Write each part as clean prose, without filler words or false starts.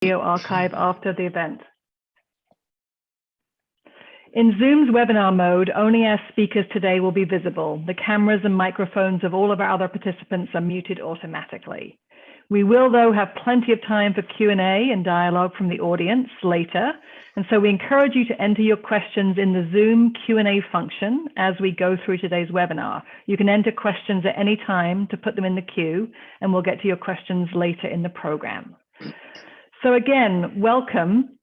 video archive after the event. In Zoom's webinar mode, only our speakers today will be visible. The cameras and microphones of all of our other participants are muted automatically. We will, though, have plenty of time for Q&A and dialogue from the audience later. And so we encourage you to enter your questions in the Zoom Q&A function as we go through today's webinar. You can enter questions at any time to put them in the queue, and we'll get to your questions later in the program. So again, welcome.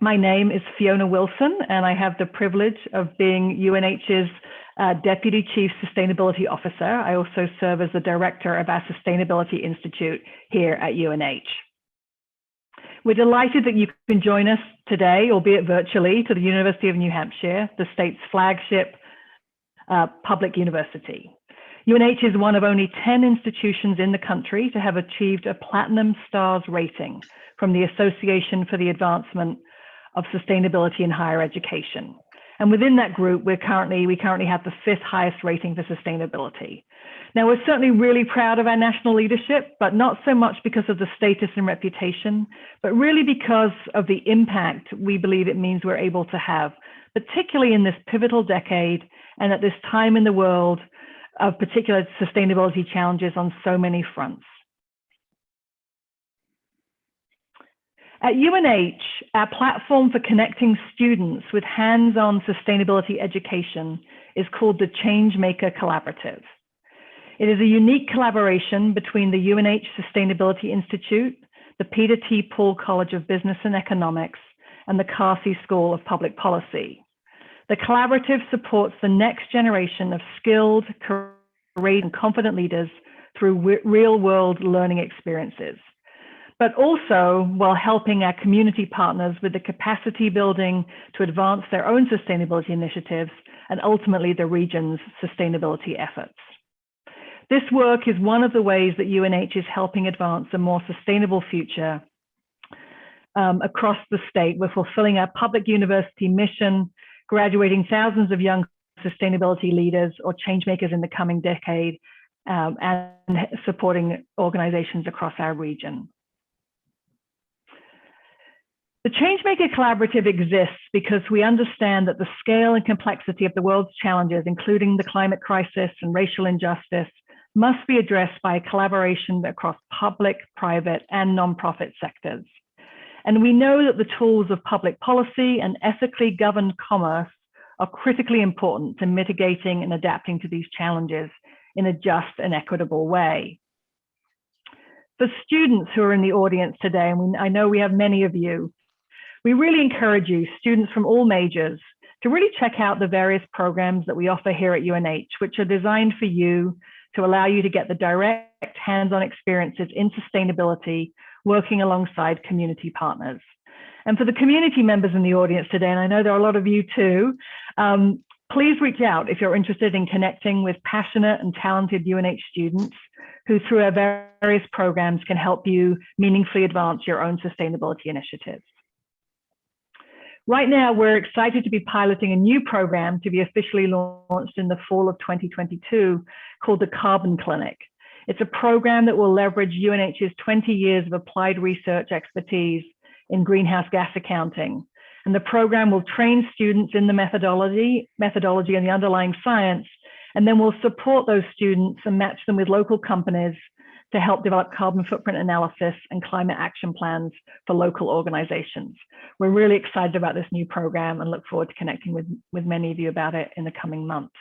My name is Fiona Wilson, and I have the privilege of being UNH's Deputy Chief Sustainability Officer. I also serve as the Director of our Sustainability Institute here at UNH. We're delighted that you can join us today, albeit virtually, to the University of New Hampshire, the state's flagship public university. UNH is one of only 10 institutions in the country to have achieved a Platinum Stars rating from the Association for the Advancement of Sustainability in Higher Education. And within that group, we currently have the 5th highest rating for sustainability. Now, we're certainly really proud of our national leadership, but not so much because of the status and reputation, but really because of the impact we believe it means we're able to have, particularly in this pivotal decade and at this time in the world of particular sustainability challenges on so many fronts. At UNH, our platform for connecting students with hands-on sustainability education is called the Changemaker Collaborative. It is a unique collaboration between the UNH Sustainability Institute, the Peter T. Paul College of Business and Economics, and the Carsey School of Public Policy. The collaborative supports the next generation of skilled, courageous, and confident leaders through real-world learning experiences, but also while helping our community partners with the capacity building to advance their own sustainability initiatives and ultimately the region's sustainability efforts. This work is one of the ways that UNH is helping advance a more sustainable future across the state. We're fulfilling our public university mission, graduating thousands of young sustainability leaders or change makers in the coming decade, and supporting organizations across our region. The Changemaker Collaborative exists because we understand that the scale and complexity of the world's challenges, including the climate crisis and racial injustice, must be addressed by collaboration across public, private, and nonprofit sectors. And we know that the tools of public policy and ethically governed commerce are critically important to mitigating and adapting to these challenges in a just and equitable way. For students who are in the audience today, and I know we have many of you, we really encourage you, students from all majors, to really check out the various programs that we offer here at UNH, which are designed for you to allow you to get the direct hands-on experiences in sustainability, working alongside community partners. And for the community members in the audience today, and I know there are a lot of you too, please reach out if you're interested in connecting with passionate and talented UNH students who through our various programs can help you meaningfully advance your own sustainability initiatives. Right now, we're excited to be piloting a new program to be officially launched in the fall of 2022 called the Carbon Clinic. It's a program that will leverage UNH's 20 years of applied research expertise in greenhouse gas accounting. And the program will train students in the methodology and the underlying science, and then we'll support those students and match them with local companies to help develop carbon footprint analysis and climate action plans for local organizations. We're really excited about this new program and look forward to connecting with many of you about it in the coming months.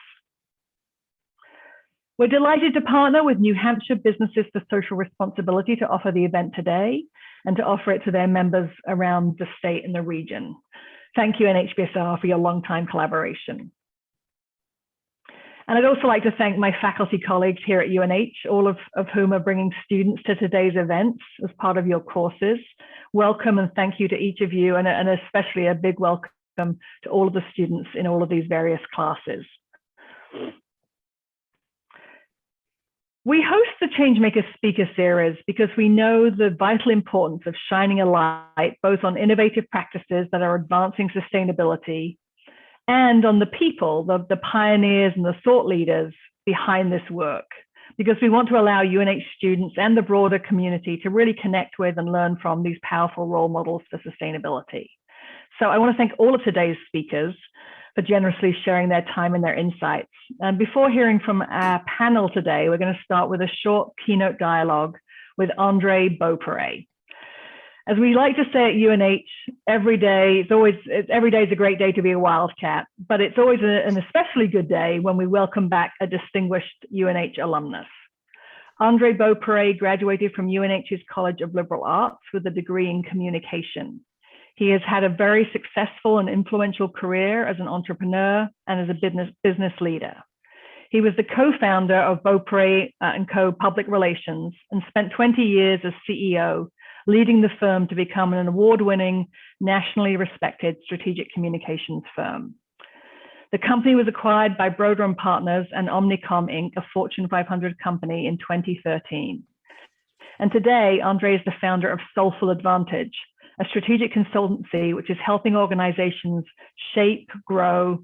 We're delighted to partner with New Hampshire Businesses for Social Responsibility to offer the event today and to offer it to their members around the state and the region. Thank you, NHBSR, for your long-time collaboration. And I'd also like to thank my faculty colleagues here at UNH, all of whom are bringing students to today's events as part of your courses. Welcome and thank you to each of you, and especially a big welcome to all of the students in all of these various classes. We host the Changemaker Speaker Series because we know the vital importance of shining a light both on innovative practices that are advancing sustainability and on the people, the pioneers and the thought leaders behind this work. because we want to allow UNH students and the broader community to really connect with and learn from these powerful role models for sustainability. So I want to thank all of today's speakers for generously sharing their time and their insights. And before hearing from our panel today, we're going to start with a short keynote dialogue with Andre Beaupre. As we like to say at UNH, every day is a great day to be a wildcat, but it's always an especially good day when we welcome back a distinguished UNH alumnus. Andre Beaupre graduated from UNH's College of Liberal Arts with a degree in communication. He has had a very successful and influential career as an entrepreneur and as a business leader. He was the co-founder of Beaupre & Co. Public Relations and spent 20 years as CEO, leading the firm to become an award-winning, nationally respected strategic communications firm. The company was acquired by Broder & Partners and Omnicom Inc., a Fortune 500 company, in 2013. And today, Andre is the founder of Soulful Advantage, a strategic consultancy which is helping organizations shape, grow,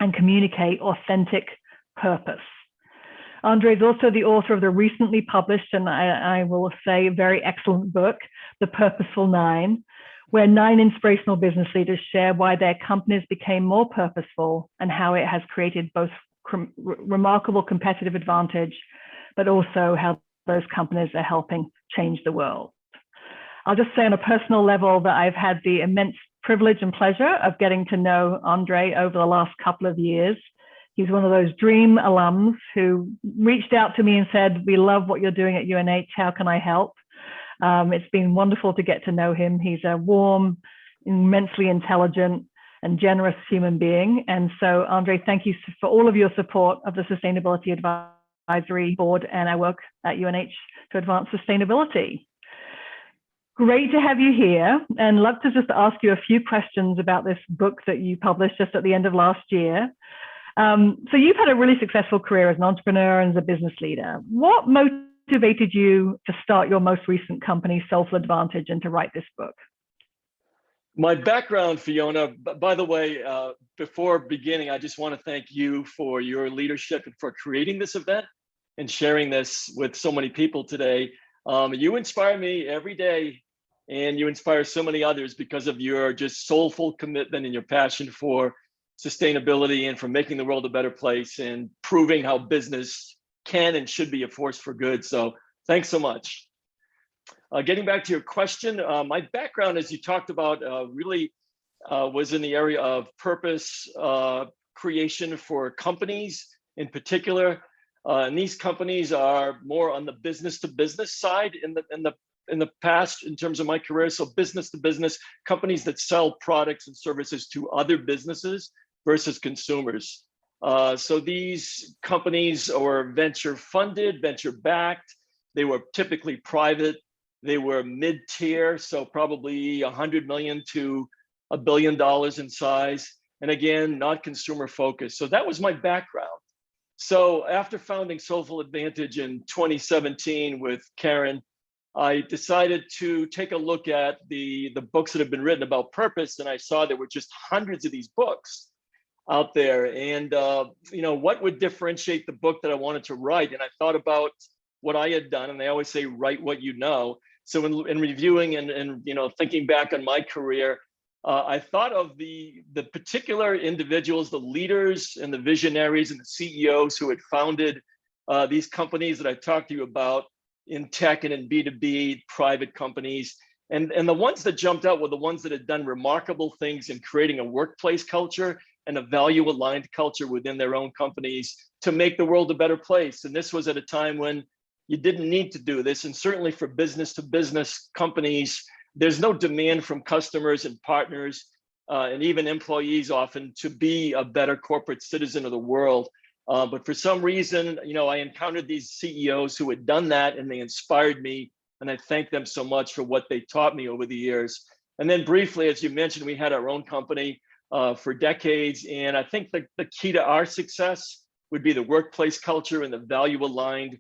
and communicate authentic purpose. Andre is also the author of the recently published, and I will say, very excellent book, The Purposeful 9, where 9 inspirational business leaders share why their companies became more purposeful and how it has created both remarkable competitive advantage, but also how those companies are helping change the world. I'll just say on a personal level that I've had the immense privilege and pleasure of getting to know Andre over the last couple of years. He's one of those dream alums who reached out to me and said, "We love what you're doing at UNH. How can I help?" It's been wonderful to get to know him. He's a warm, immensely intelligent, and generous human being. And so, Andre, thank you for all of your support of the Sustainability Advisory Board and our work at UNH to advance sustainability. Great to have you here, and love to just ask you a few questions about this book that you published just at the end of last year. So you've had a really successful career as an entrepreneur and as a business leader. What motivated you to start your most recent company, Soulful Advantage, and to write this book? My background, Fiona, by the way, before beginning, I just want to thank you for your leadership and for creating this event and sharing this with so many people today. You inspire me every day, and you inspire so many others because of your just soulful commitment and your passion for sustainability and for making the world a better place and proving how business can and should be a force for good. So thanks so much. Getting back to your question, my background, as you talked about, really was in the area of purpose creation for companies in particular. And these companies are more on the business to business side in the past in terms of my career. So business to business companies that sell products and services to other businesses versus consumers. So these companies are venture funded, venture backed. They were typically private. They were mid-tier, so probably 100 million to $1 billion in size. And again, not consumer focused. So that was my background. So after founding Soulful Advantage in 2017 with Karen, I decided to take a look at the books that have been written about purpose, and I saw there were just hundreds of these books out there. And what would differentiate the book that I wanted to write? And I thought about what I had done, and they always say, write what you know. So in reviewing and thinking back on my career, I thought of the particular individuals, the leaders and the visionaries and the CEOs who had founded these companies that I talked to you about in tech and in B2B private companies. And the ones that jumped out were the ones that had done remarkable things in creating a workplace culture and a value-aligned culture within their own companies to make the world a better place. And this was at a time when you didn't need to do this. And certainly for business to business companies, there's no demand from customers and partners and even employees often to be a better corporate citizen of the world. But for some reason, I encountered these CEOs who had done that, and they inspired me. And I thank them so much for what they taught me over the years. And then briefly, as you mentioned, we had our own company for decades. And I think the key to our success would be the workplace culture and the value-aligned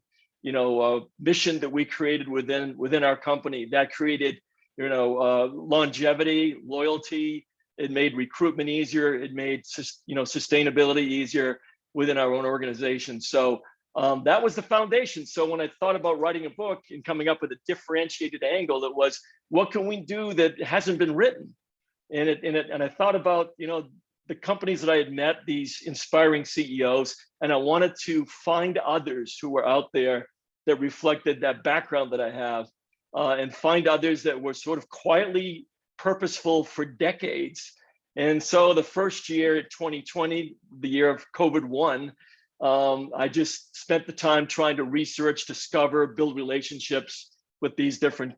mission that we created within our company. That created longevity, loyalty. It made recruitment easier. It made sustainability easier within our own organization. So That was the foundation. So when I thought about writing a book and coming up with a differentiated angle, it was, what can we do that hasn't been written? And I thought about, the companies that I had met, these inspiring CEOs, and I wanted to find others who were out there that reflected that background that I have, and find others that were sort of quietly purposeful for decades. And so the first year, 2020, the year of COVID-1, I just spent the time trying to research, discover, build relationships with these different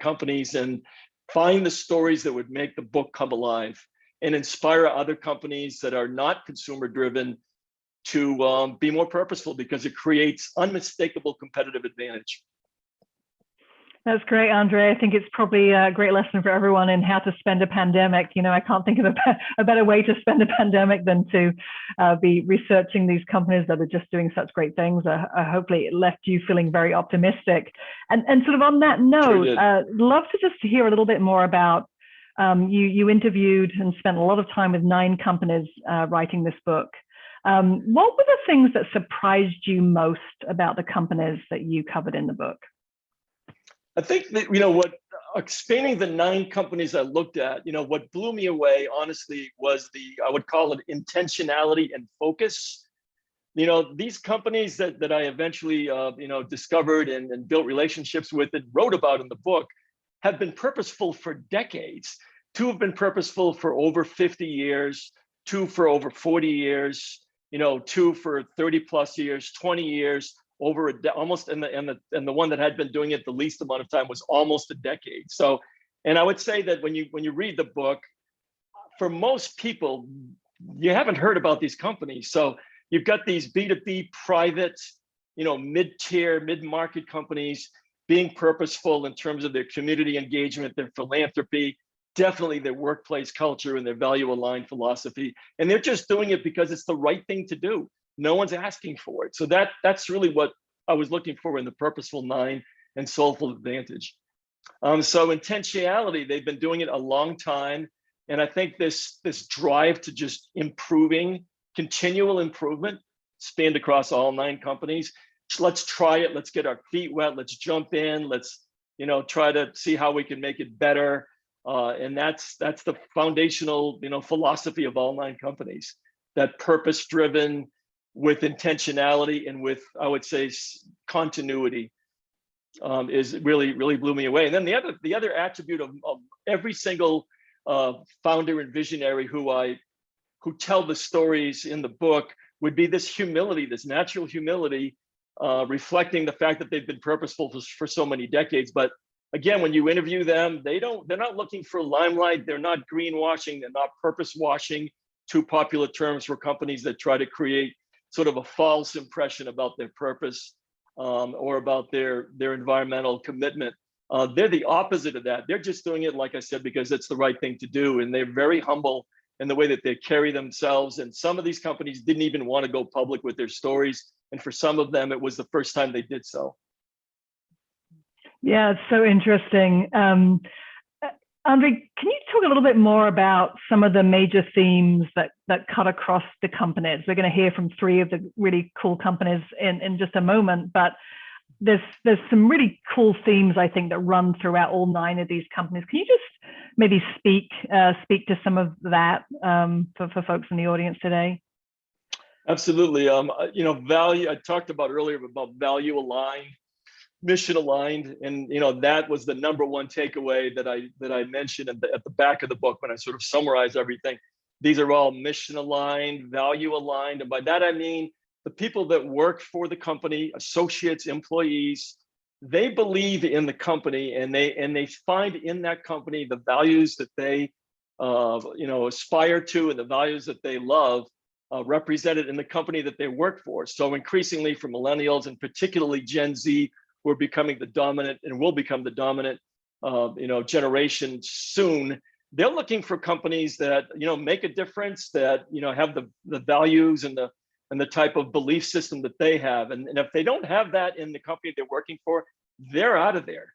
companies and find the stories that would make the book come alive and inspire other companies that are not consumer driven to be more purposeful, because it creates unmistakable competitive advantage. That's great, Andre. I think it's probably a great lesson for everyone in how to spend a pandemic. I can't think of a better way to spend a pandemic than to be researching these companies that are just doing such great things. Hopefully it left you feeling very optimistic. And sort of on that note, love to just hear a little bit more about, you interviewed and spent a lot of time with 9 companies writing this book. What were the things that surprised you most about the companies that you covered in the book? I think that, what expanding the 9 companies I looked at, what blew me away, honestly, was I would call it intentionality and focus. These companies that I eventually, discovered and built relationships with and wrote about in the book have been purposeful for decades. 2 have been purposeful for over 50 years, 2 for over 40 years, 2 for 30 plus years, 20 years. Over almost, and the one that had been doing it the least amount of time was almost a decade. So, and I would say that when you read the book, for most people, you haven't heard about these companies. So you've got these B2B private, mid-tier, mid-market companies being purposeful in terms of their community engagement, their philanthropy, definitely their workplace culture and their value-aligned philosophy. And they're just doing it because it's the right thing to do. No one's asking for it. So that's really what I was looking for in the Purposeful 9 and Soulful Advantage. So intentionality, they've been doing it a long time. And I think this drive to just improving, continual improvement, spanned across all 9 companies. Let's try it. Let's get our feet wet. Let's jump in. Let's, try to see how we can make it better. And that's the foundational, philosophy of all 9 companies. That purpose-driven, with intentionality and with, I would say, continuity, is really blew me away. And then the other attribute of every single founder and visionary who tell the stories in the book would be this humility, this natural humility, reflecting the fact that they've been purposeful for so many decades. But again, when you interview them, they're not looking for limelight. They're not greenwashing. They're not purpose washing, 2 popular terms for companies that try to create sort of a false impression about their purpose, or about their environmental commitment. They're the opposite of that. They're just doing it, like I said, because it's the right thing to do. And they're very humble in the way that they carry themselves. And some of these companies didn't even want to go public with their stories. And for some of them, it was the first time they did so. Yeah, it's so interesting. Andre, can you talk a little bit more about some of the major themes that cut across the companies? We're going to hear from 3 of the really cool companies in just a moment, but there's some really cool themes, I think, that run throughout all 9 of these companies. Can you just maybe speak to some of that for folks in the audience today? Absolutely. Value, I talked about earlier about value aligned, mission aligned, and that was the number 1 takeaway that I mentioned at the back of the book when I sort of summarize everything. These are all mission aligned, value aligned, and by that I mean the people that work for the company, associates, employees, they believe in the company, and they find in that company the values that they aspire to, and the values that they love represented in the company that they work for. So increasingly for millennials, and particularly Gen Z, who are becoming the dominant and will become the dominant generation soon, they're looking for companies that make a difference, that have the values and the type of belief system that they have. And if they don't have that in the company they're working for, they're out of there.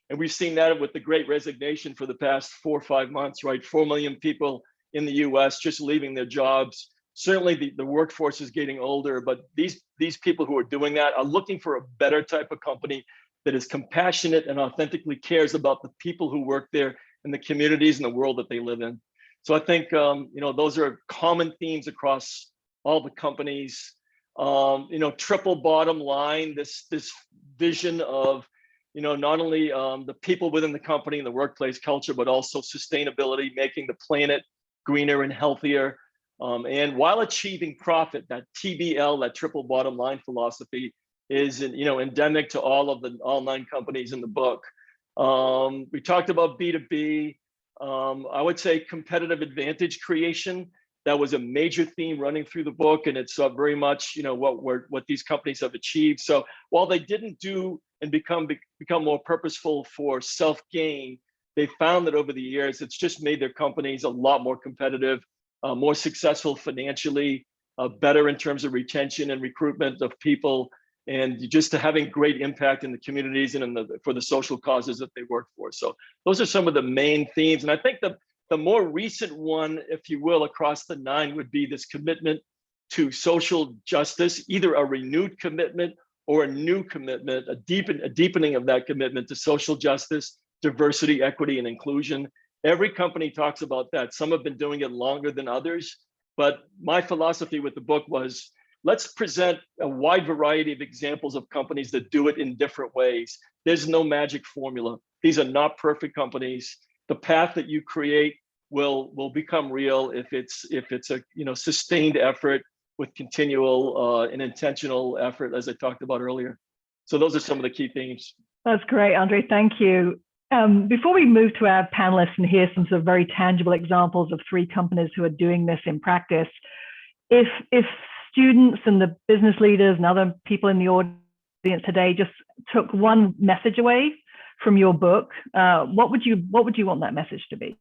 And we've seen that with the Great Resignation for the past 4 or 5 months, right? 4 million people in the US just leaving their jobs Certainly the workforce is getting older, but these people who are doing that are looking for a better type of company that is compassionate and authentically cares about the people who work there and the communities and the world that they live in. So I think those are common themes across all the companies. Triple bottom line, this vision of not only the people within the company and the workplace culture, but also sustainability, making the planet greener and healthier. And while achieving profit, that TBL, that triple bottom line philosophy, is endemic to all 9 companies in the book. We talked about B2B. I would say competitive advantage creation. That was a major theme running through the book, and it's very much what these companies have achieved. So while they didn't do and become more purposeful for self-gain, they found that over the years it's just made their companies a lot more competitive, more successful financially, better in terms of retention and recruitment of people, and just to having great impact in the communities and for the social causes that they work for. So those are some of the main themes. And I think the more recent one, if you will, across the 9 would be this commitment to social justice, either a renewed commitment or a new commitment, a deepening of that commitment to social justice, diversity, equity, and inclusion. Every company talks about that. Some have been doing it longer than others, but my philosophy with the book was, let's present a wide variety of examples of companies that do it in different ways. There's no magic formula. These are not perfect companies. The path that you create will become real if it's a sustained effort with continual and intentional effort, as I talked about earlier. So those are some of the key themes. That's great, Andre. Thank you. Before we move to our panelists and hear some sort of very tangible examples of 3 companies who are doing this in practice, if students and the business leaders and other people in the audience today just took one message away from your book, what would you want that message to be?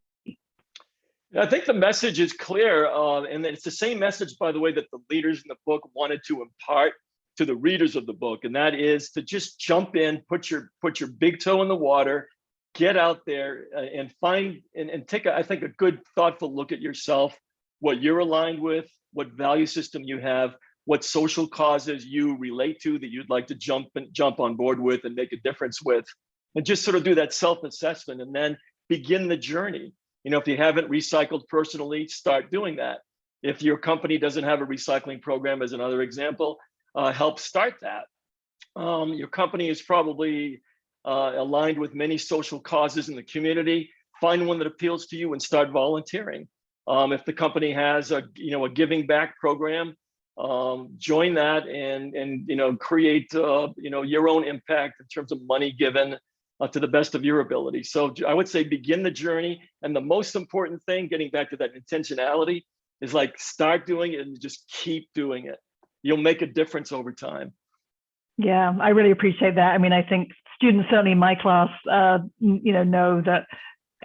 I think the message is clear, and it's the same message, by the way, that the leaders in the book wanted to impart to the readers of the book, and that is to just jump in, put your big toe in the water, get out there and find and take I think a good thoughtful look at yourself, what you're aligned with, what value system you have, what social causes you relate to that you'd like to jump on board with and make a difference with, and just sort of do that self-assessment and then begin the journey. If you haven't recycled personally, start doing that. If your company doesn't have a recycling program, as another example, help start that. Your company is probably aligned with many social causes in the community. Find one that appeals to you and start volunteering. If the company has a giving back program, join that and create your own impact in terms of money given to the best of your ability. So I would say begin the journey, and the most important thing, getting back to that intentionality, is like start doing it and just keep doing it. You'll make a difference over time. Yeah, I really appreciate that. I mean, I think students certainly in my class, know that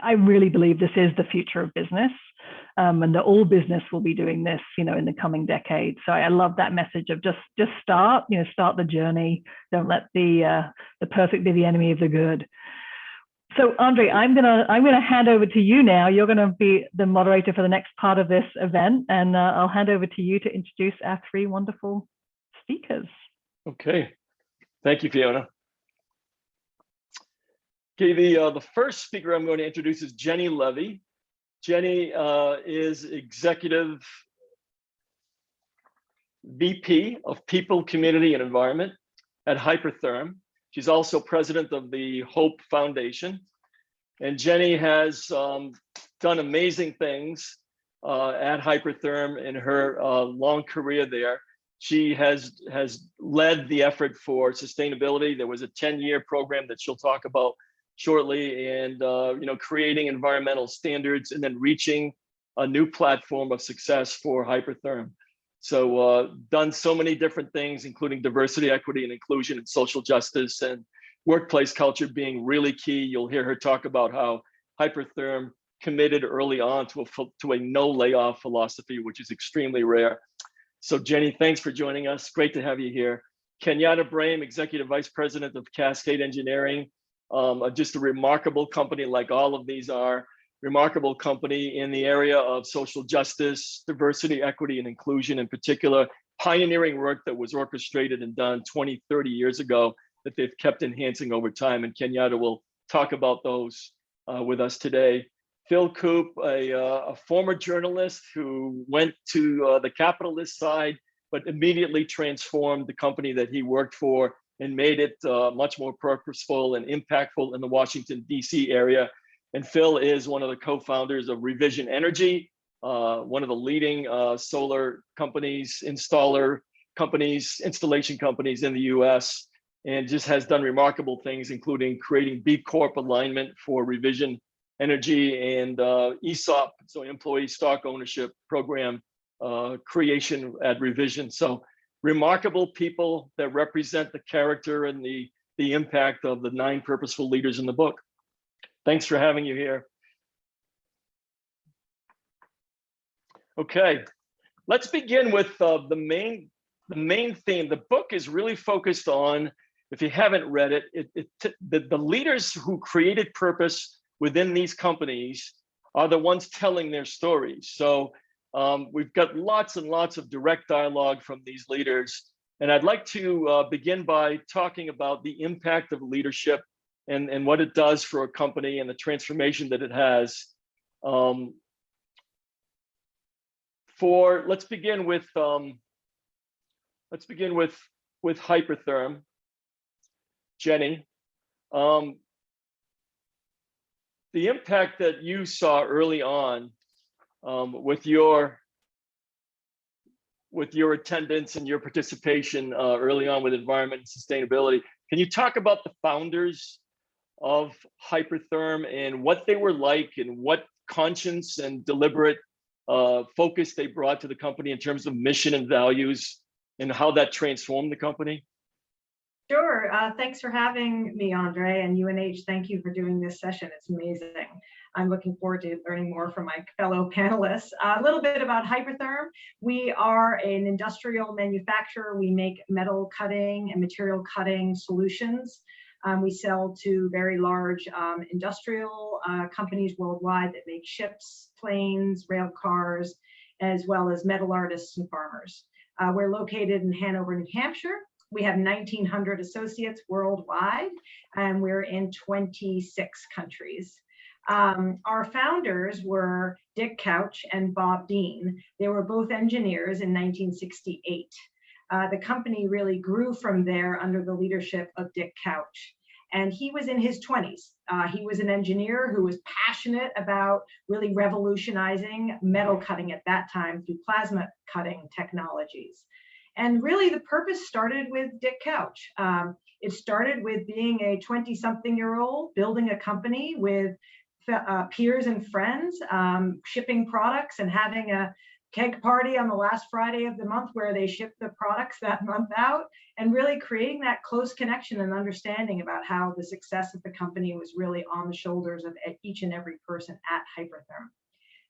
I really believe this is the future of business, and that all business will be doing this, in the coming decade. So I love that message of just start, start the journey. Don't let the perfect be the enemy of the good. So Andre, I'm gonna hand over to you now. You're gonna be the moderator for the next part of this event, and I'll hand over to you to introduce our 3 wonderful speakers. Okay, thank you, Fiona. Okay, the first speaker I'm going to introduce is Jenny Levy. Jenny is Executive VP of People, Community, and Environment at Hypertherm. She's also president of the Hope Foundation. And Jenny has done amazing things at Hypertherm in her long career there. She has led the effort for sustainability. There was a 10-year program that she'll talk about shortly, and creating environmental standards and then reaching a new platform of success for Hypertherm. So done so many different things, including diversity, equity, and inclusion, and social justice, and workplace culture being really key. You'll hear her talk about how Hypertherm committed early on to a no layoff philosophy, which is extremely rare. So Jenny, thanks for joining us. Great to have you here. Kenyatta Brahim, Executive Vice President of Cascade Engineering. Just a remarkable company, like all of these are. remarkable company in the area of social justice, diversity, equity, and inclusion, in particular, pioneering work that was orchestrated and done 20, 30 years ago that they've kept enhancing over time. And Kenyatta will talk about those with us today. Phil Koop, a former journalist who went to the capitalist side, but immediately transformed the company that he worked for and made it much more purposeful and impactful in the Washington, D.C. area. And Phil is one of the co-founders of Revision Energy, one of the leading solar companies, installation companies in the US, and just has done remarkable things, including creating B Corp alignment for Revision Energy and ESOP, so employee stock ownership program creation at Revision. So remarkable people that represent the character and the impact of the 9 purposeful leaders in the book. Thanks for having you here. Okay, let's begin with the main theme. The book is really focused on, if you haven't read it, the leaders who created purpose within these companies are the ones telling their stories. So we've got lots and lots of direct dialogue from these leaders. And I'd like to begin by talking about the impact of leadership and what it does for a company and the transformation that it has. Let's begin with Hypertherm. Jenny, the impact that you saw early on with your attendance and your participation early on with environment and sustainability. Can you talk about the founders of Hypertherm and what they were like and what conscience and deliberate focus they brought to the company in terms of mission and values and how that transformed the company? Sure. Thanks for having me, Andre, and UNH. Thank you for doing this session. It's amazing. I'm looking forward to learning more from my fellow panelists. A little bit about Hypertherm. We are an industrial manufacturer. We make metal cutting and material cutting solutions. We sell to very large industrial companies worldwide that make ships, planes, rail cars, as well as metal artists and farmers. We're located in Hanover, New Hampshire. We have 1,900 associates worldwide, and we're in 26 countries. Our founders were Dick Couch and Bob Dean. They were both engineers in 1968. The company really grew from there under the leadership of Dick Couch. And he was in his 20s. He was an engineer who was passionate about really revolutionizing metal cutting at that time through plasma cutting technologies. And really the purpose started with Dick Couch. It started with being a 20-something-year-old building a company with peers and friends, shipping products and having a keg party on the last Friday of the month where they ship the products that month out, and really creating that close connection and understanding about how the success of the company was really on the shoulders of each and every person at Hypertherm.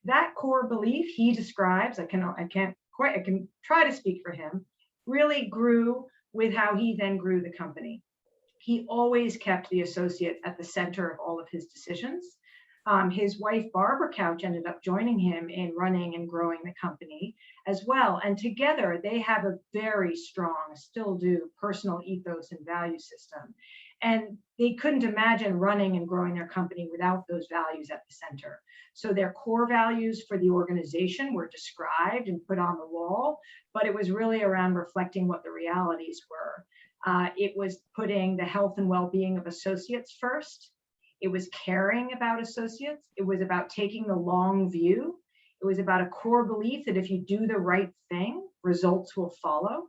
That core belief he describes, I can try to speak for him, really grew with how he then grew the company. He always kept the associate at the center of all of his decisions. His wife, Barbara Couch, ended up joining him in running and growing the company as well. And together they have a very strong, still do, personal ethos and value system. And they couldn't imagine running and growing their company without those values at the center. So their core values for the organization were described and put on the wall, but it was really around reflecting what the realities were. It was putting the health and well-being of associates first. It was caring about associates. It was about taking the long view. It was about a core belief that if you do the right thing, results will follow.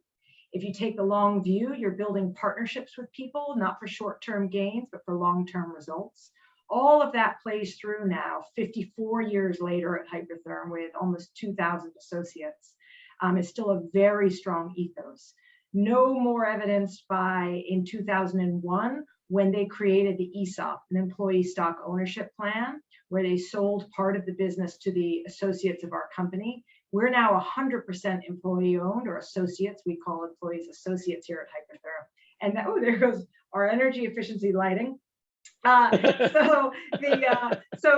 If you take the long view, you're building partnerships with people, not for short-term gains, but for long-term results. All of that plays through now, 54 years later at Hypertherm with almost 2,000 associates. It's still a very strong ethos. No more evidenced by in 2001, when they created the ESOP, an employee stock ownership plan, where they sold part of the business to the associates of our company. We're now 100% employee owned, or associates. We call employees associates here at Hypertherm. And there goes our energy efficiency lighting. So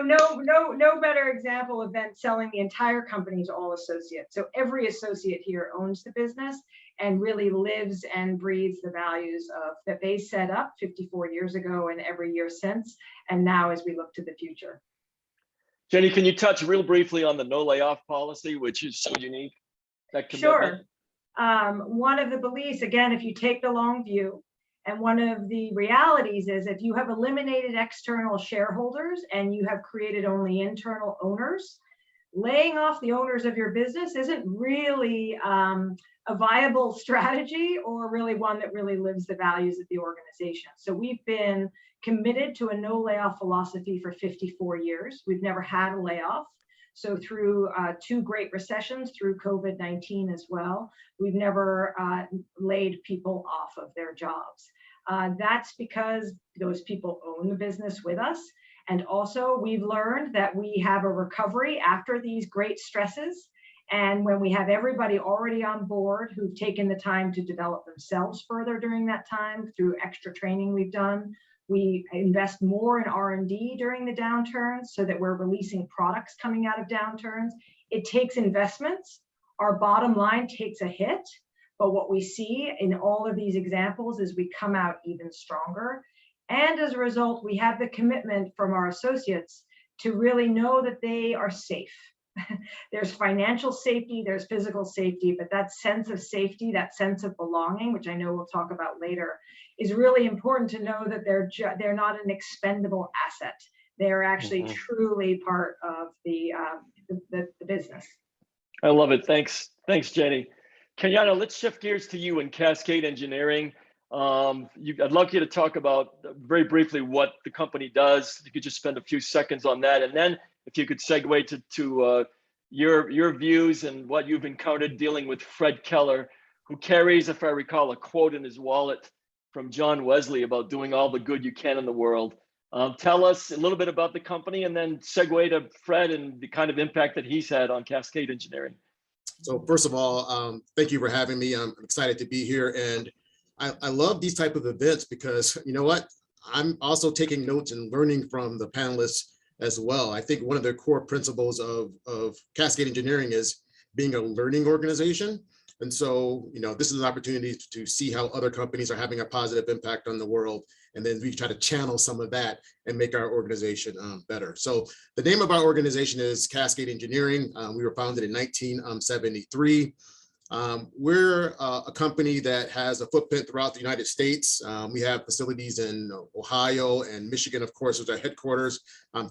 no better example of then selling the entire company to all associates. So every associate here owns the business and really lives and breathes the values of that they set up 54 years ago and every year since, and now as we look to the future. Jenny, can you touch real briefly on the no layoff policy, which is so unique? That commitment? Sure. One of the beliefs, again, if you take the long view, and one of the realities is if you have eliminated external shareholders and you have created only internal owners, laying off the owners of your business isn't really a viable strategy or really one that really lives the values of the organization. So we've been committed to a no layoff philosophy for 54 years. We've never had a layoff. So through two great recessions, through COVID-19 as well, we've never laid people off of their jobs. That's because those people own the business with us. And also we've learned that we have a recovery after these great stresses. And when we have everybody already on board who've taken the time to develop themselves further during that time through extra training we've done, we invest more in R&D during the downturns so that we're releasing products coming out of downturns. It takes investments. Our bottom line takes a hit, but what we see in all of these examples is we come out even stronger. And as a result, we have the commitment from our associates to really know that they are safe. There's financial safety, there's physical safety, but that sense of safety, that sense of belonging, which I know we'll talk about later, is really important to know that they're not an expendable asset. They're actually truly part of the business. I love it. Thanks, Jenny. Kenyatta, let's shift gears to you in Cascade Engineering. I'd love you to talk about very briefly what the company does. You could just spend a few seconds on that, and then if you could segue to your views and what you've encountered dealing with Fred Keller, who carries, if I recall, a quote in his wallet from John Wesley about doing all the good you can in the world. Tell us a little bit about the company and then segue to Fred and the kind of impact that he's had on Cascade Engineering. So first of all, thank you for having me. I'm excited to be here. And I love these type of events because you know what? I'm also taking notes and learning from the panelists as well. I think one of the core principles of Cascade Engineering is being a learning organization. And so, you know, this is an opportunity to see how other companies are having a positive impact on the world. And then we try to channel some of that and make our organization better. So the name of our organization is Cascade Engineering. We were founded in 1973. We're a company that has a footprint throughout the United States. We have facilities in Ohio and Michigan, of course, is our headquarters,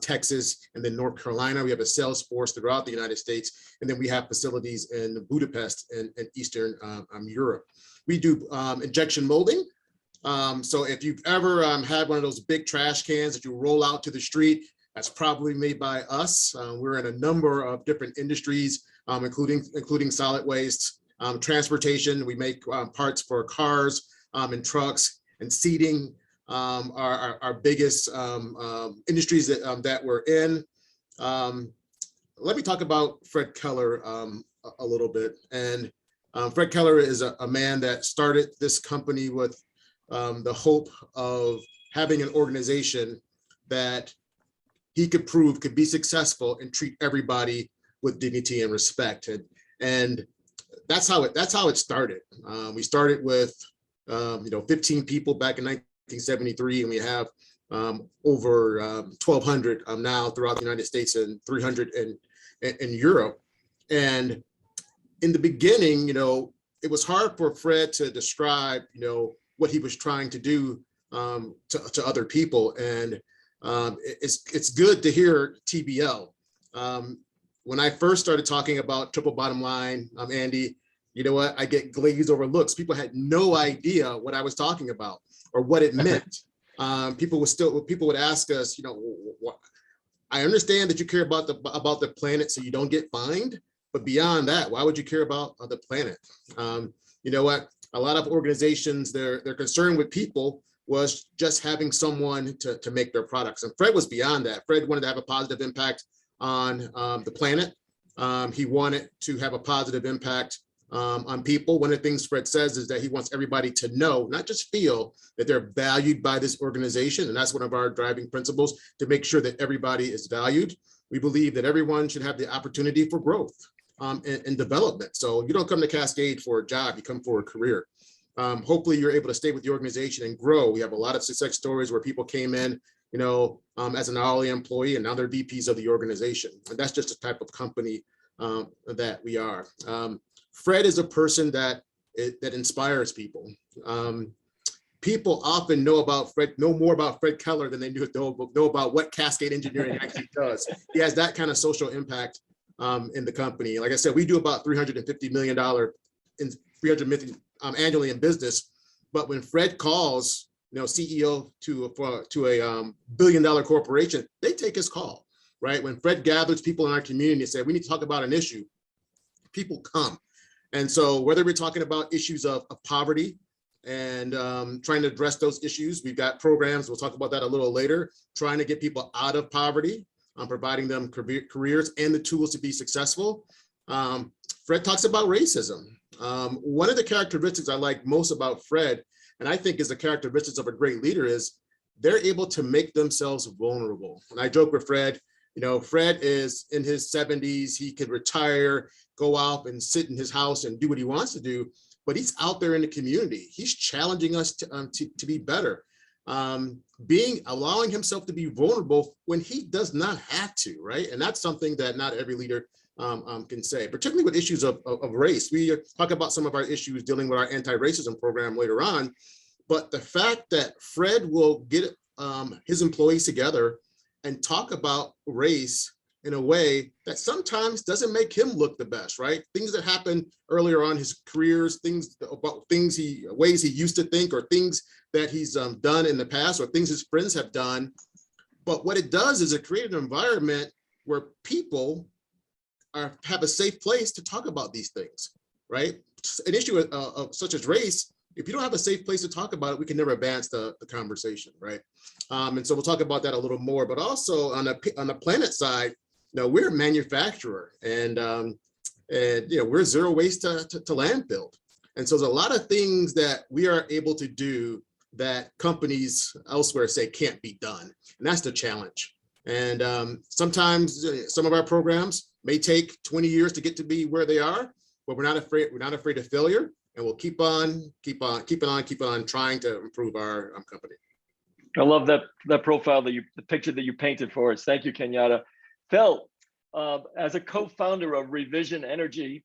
Texas, and then North Carolina. We have a sales force throughout the United States. And then we have facilities in Budapest and Eastern Europe. We do injection molding. So if you've ever had one of those big trash cans that you roll out to the street, that's probably made by us. We're in a number of different industries, including solid waste. Transportation, we make parts for cars and trucks, and seating are our biggest industries that we're in. Let me talk about Fred Keller a little bit. And Fred Keller is a man that started this company with the hope of having an organization that he could prove could be successful and treat everybody with dignity and respect. And that's how it started. We started with 15 people back in 1973, and we have over 1,200 now throughout the United States and 300 in Europe. And in the beginning, it was hard for Fred to describe, what he was trying to do to other people. And it's good to hear TBL. When I first started talking about triple bottom line, Andy, you know what? I get glazed over looks. People had no idea what I was talking about or what it meant. People would ask us, what? I understand that you care about the planet so you don't get fined, but beyond that, why would you care about the planet? You know what? A lot of organizations, their concern with people was just having someone to make their products. And Fred was beyond that. Fred wanted to have a positive impact on the planet. He wanted to have a positive impact on people. One of the things Fred says is that he wants everybody to know, not just feel, that they're valued by this organization. And that's one of our driving principles, to make sure that everybody is valued. We believe that everyone should have the opportunity for growth and development. So you don't come to Cascade for a job, you come for a career. Hopefully you're able to stay with the organization and grow. We have a lot of success stories where people came in, as an hourly employee, and now they're VPs of the organization. And that's just the type of company that we are. Fred is a person that inspires people. People often know more about Fred Keller than they know about what Cascade Engineering actually does. He has that kind of social impact in the company. Like I said, we do about $350 million annually in business. But when Fred calls, CEO to a billion-dollar corporation, they take his call, right? When Fred gathers people in our community and said, we need to talk about an issue, people come. And so whether we're talking about issues of poverty and trying to address those issues, we've got programs, we'll talk about that a little later, trying to get people out of poverty, providing them careers and the tools to be successful. Fred talks about racism. One of the characteristics I like most about Fred, and I think is the characteristics of a great leader, is they're able to make themselves vulnerable. And I joke with Fred, Fred is in his 70s, he could retire, go out and sit in his house and do what he wants to do, but he's out there in the community. He's challenging us to be better, allowing himself to be vulnerable when he does not have to, right? And that's something that not every leader can say, particularly with issues of race. We talk about some of our issues dealing with our anti-racism program later on, but the fact that Fred will get his employees together and talk about race in a way that sometimes doesn't make him look the best, right? Things that happen earlier on his careers, ways he used to think, or things that he's done in the past, or things his friends have done. But what it does is it creates an environment where people have a safe place to talk about these things, right? An issue such as race, if you don't have a safe place to talk about it, we can never advance the conversation, right? And so we'll talk about that a little more, but also on the planet side, we're a manufacturer, and we're zero waste to landfill. And so there's a lot of things that we are able to do that companies elsewhere say can't be done. And that's the challenge. And sometimes some of our programs may take 20 years to get to be where they are, but we're not afraid of failure. And we'll keep on trying to improve our company. I love that profile the picture that you painted for us. Thank you, Kenyatta. Phil, as a co-founder of Revision Energy,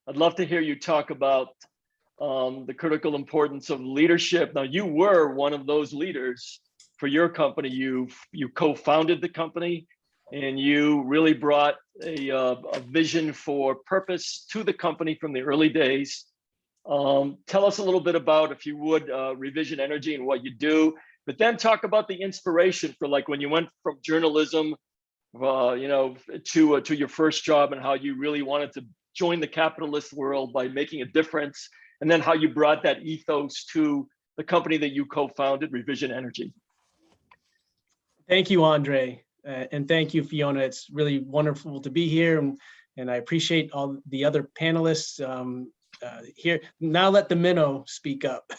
I'd love to hear you talk about the critical importance of leadership. Now, you were one of those leaders for your company. You co-founded the company, and you really brought a vision for purpose to the company from the early days. Tell us a little bit about, if you would, Revision Energy and what you do, but then talk about the inspiration for, like, when you went from journalism, to your first job, and how you really wanted to join the capitalist world by making a difference, and then how you brought that ethos to the company that you co-founded, Revision Energy. Thank you, Andre, and thank you, Fiona. It's really wonderful to be here, and I appreciate all the other panelists here. Now let the minnow speak up.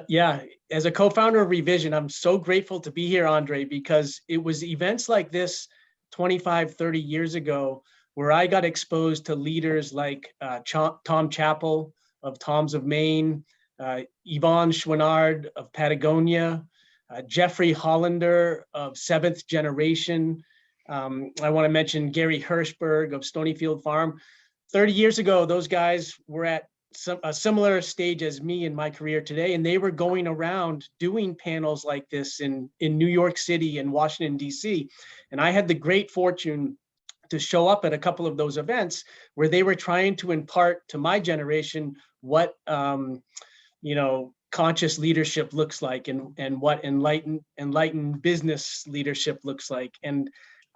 Yeah, as a co-founder of Revision, I'm so grateful to be here, Andre, because it was events like this 25, 30 years ago where I got exposed to leaders like Tom Chappell of Toms of Maine, Yvonne Chouinard of Patagonia, Jeffrey Hollander of Seventh Generation. I want to mention Gary Hirschberg of Stonyfield Farm. 30 years ago, those guys were at a similar stage as me in my career today, and they were going around doing panels like this in New York City and Washington, D.C. And I had the great fortune to show up at a couple of those events where they were trying to impart to my generation what conscious leadership looks like, and what enlightened business leadership looks like. And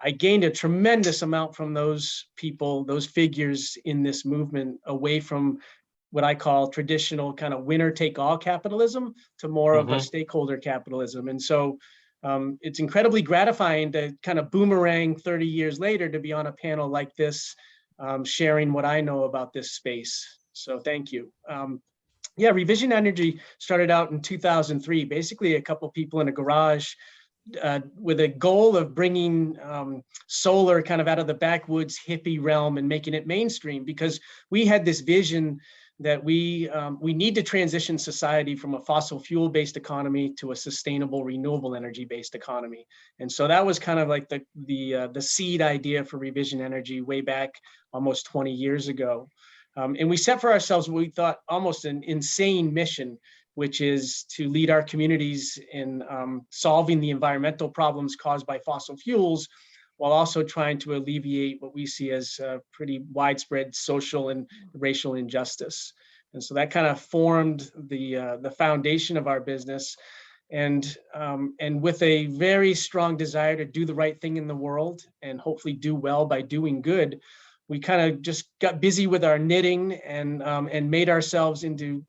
I gained a tremendous amount from those people, those figures in this movement, away from what I call traditional kind of winner take all capitalism to more of a stakeholder capitalism. And so it's incredibly gratifying to kind of boomerang 30 years later to be on a panel like this sharing what I know about this space. So thank you. Yeah, Revision Energy started out in 2003, basically a couple people in a garage with a goal of bringing solar kind of out of the backwoods hippie realm and making it mainstream, because we had this vision that we need to transition society from a fossil fuel based economy to a sustainable renewable energy based economy. And so that was kind of like the seed idea for Revision Energy way back almost 20 years ago. And we set for ourselves what we thought almost an insane mission, which is to lead our communities in solving the environmental problems caused by fossil fuels, while also trying to alleviate what we see as pretty widespread social and racial injustice. And so that kind of formed the foundation of our business. And with a very strong desire to do the right thing in the world and hopefully do well by doing good, we kind of just got busy with our knitting and made ourselves into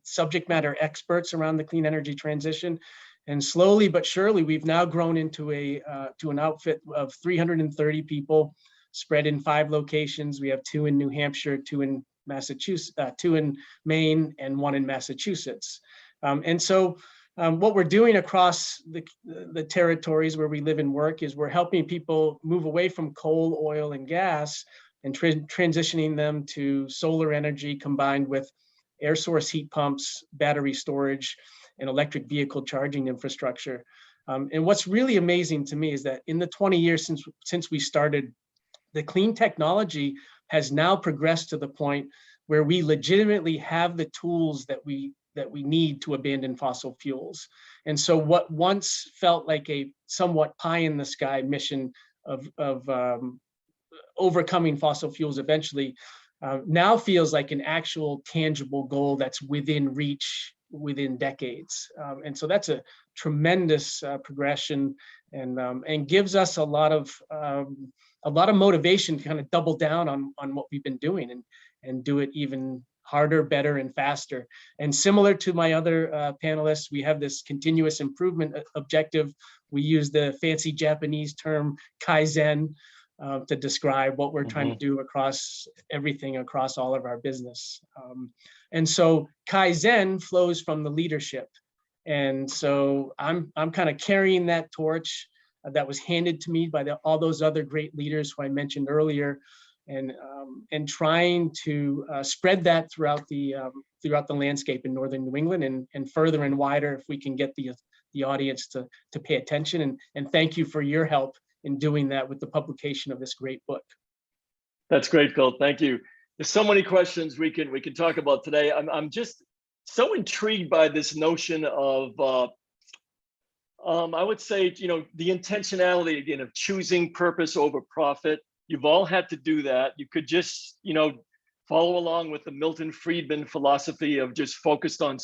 subject matter experts around the clean energy transition. And slowly but surely, we've now grown into an outfit of 330 people spread in 5 locations. We have 2 in New Hampshire, 2 in Massachusetts, 2 in Maine, and 1 in Massachusetts. And so what we're doing across the territories where we live and work is we're helping people move away from coal, oil, and gas and transitioning them to solar energy combined with air source heat pumps, battery storage, and electric vehicle charging infrastructure. And what's really amazing to me is that in the 20 years since we started, the clean technology has now progressed to the point where we legitimately have the tools that we need to abandon fossil fuels. And so what once felt like a somewhat pie in the sky mission of overcoming fossil fuels eventually now feels like an actual tangible goal that's within reach within decades. And so that's a tremendous progression and gives us a lot of motivation to kind of double down on what we've been doing and do it even harder, better, and faster. And similar to my other panelists, we have this continuous improvement objective. We use the fancy Japanese term Kaizen to describe what we're trying to do across everything, across all of our business. And so Kaizen flows from the leadership. And so I'm kind of carrying that torch that was handed to me by all those other great leaders who I mentioned earlier, and trying to spread that throughout the landscape in Northern New England and further and wider if we can get the audience to pay attention. And thank you for your help in doing that with the publication of this great book. That's great, Phil. Thank you. There's so many questions we can talk about today. I'm just so intrigued by this notion of I would say, the intentionality again of choosing purpose over profit. You've all had to do that. You could just, follow along with the Milton Friedman philosophy of just focused on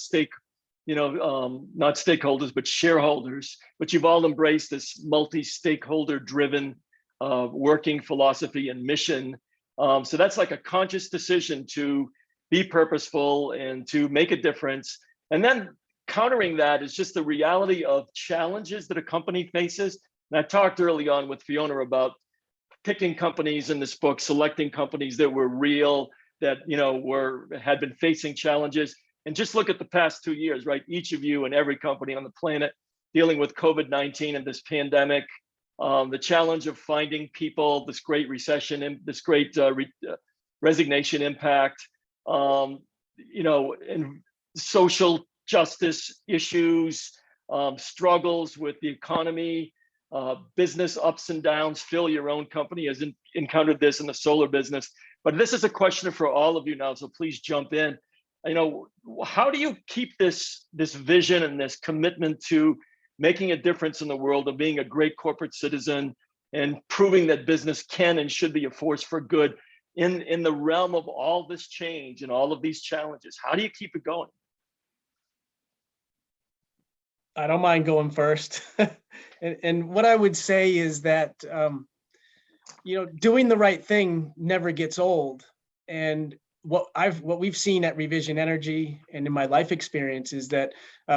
not stakeholders, but shareholders. But you've all embraced this multi-stakeholder driven working philosophy and mission. So that's like a conscious decision to be purposeful and to make a difference. And then countering that is just the reality of challenges that a company faces. And I talked early on with Fiona about picking companies in this book, selecting companies that were real, that had been facing challenges. And just look at the past 2 years, right? Each of you and every company on the planet dealing with COVID-19 and this pandemic, the challenge of finding people, this great recession and this great resignation impact, and social justice issues, struggles with the economy, business ups and downs. Phil, your own company has encountered this in the solar business. But this is a question for all of you now, so please jump in. How do you keep this vision and this commitment to making a difference in the world, of being a great corporate citizen and proving that business can and should be a force for good in the realm of all this change and all of these challenges? How do you keep it going? I don't mind going first. and what I would say is that, doing the right thing never gets old. And what we've seen at Revision Energy and in my life experience is that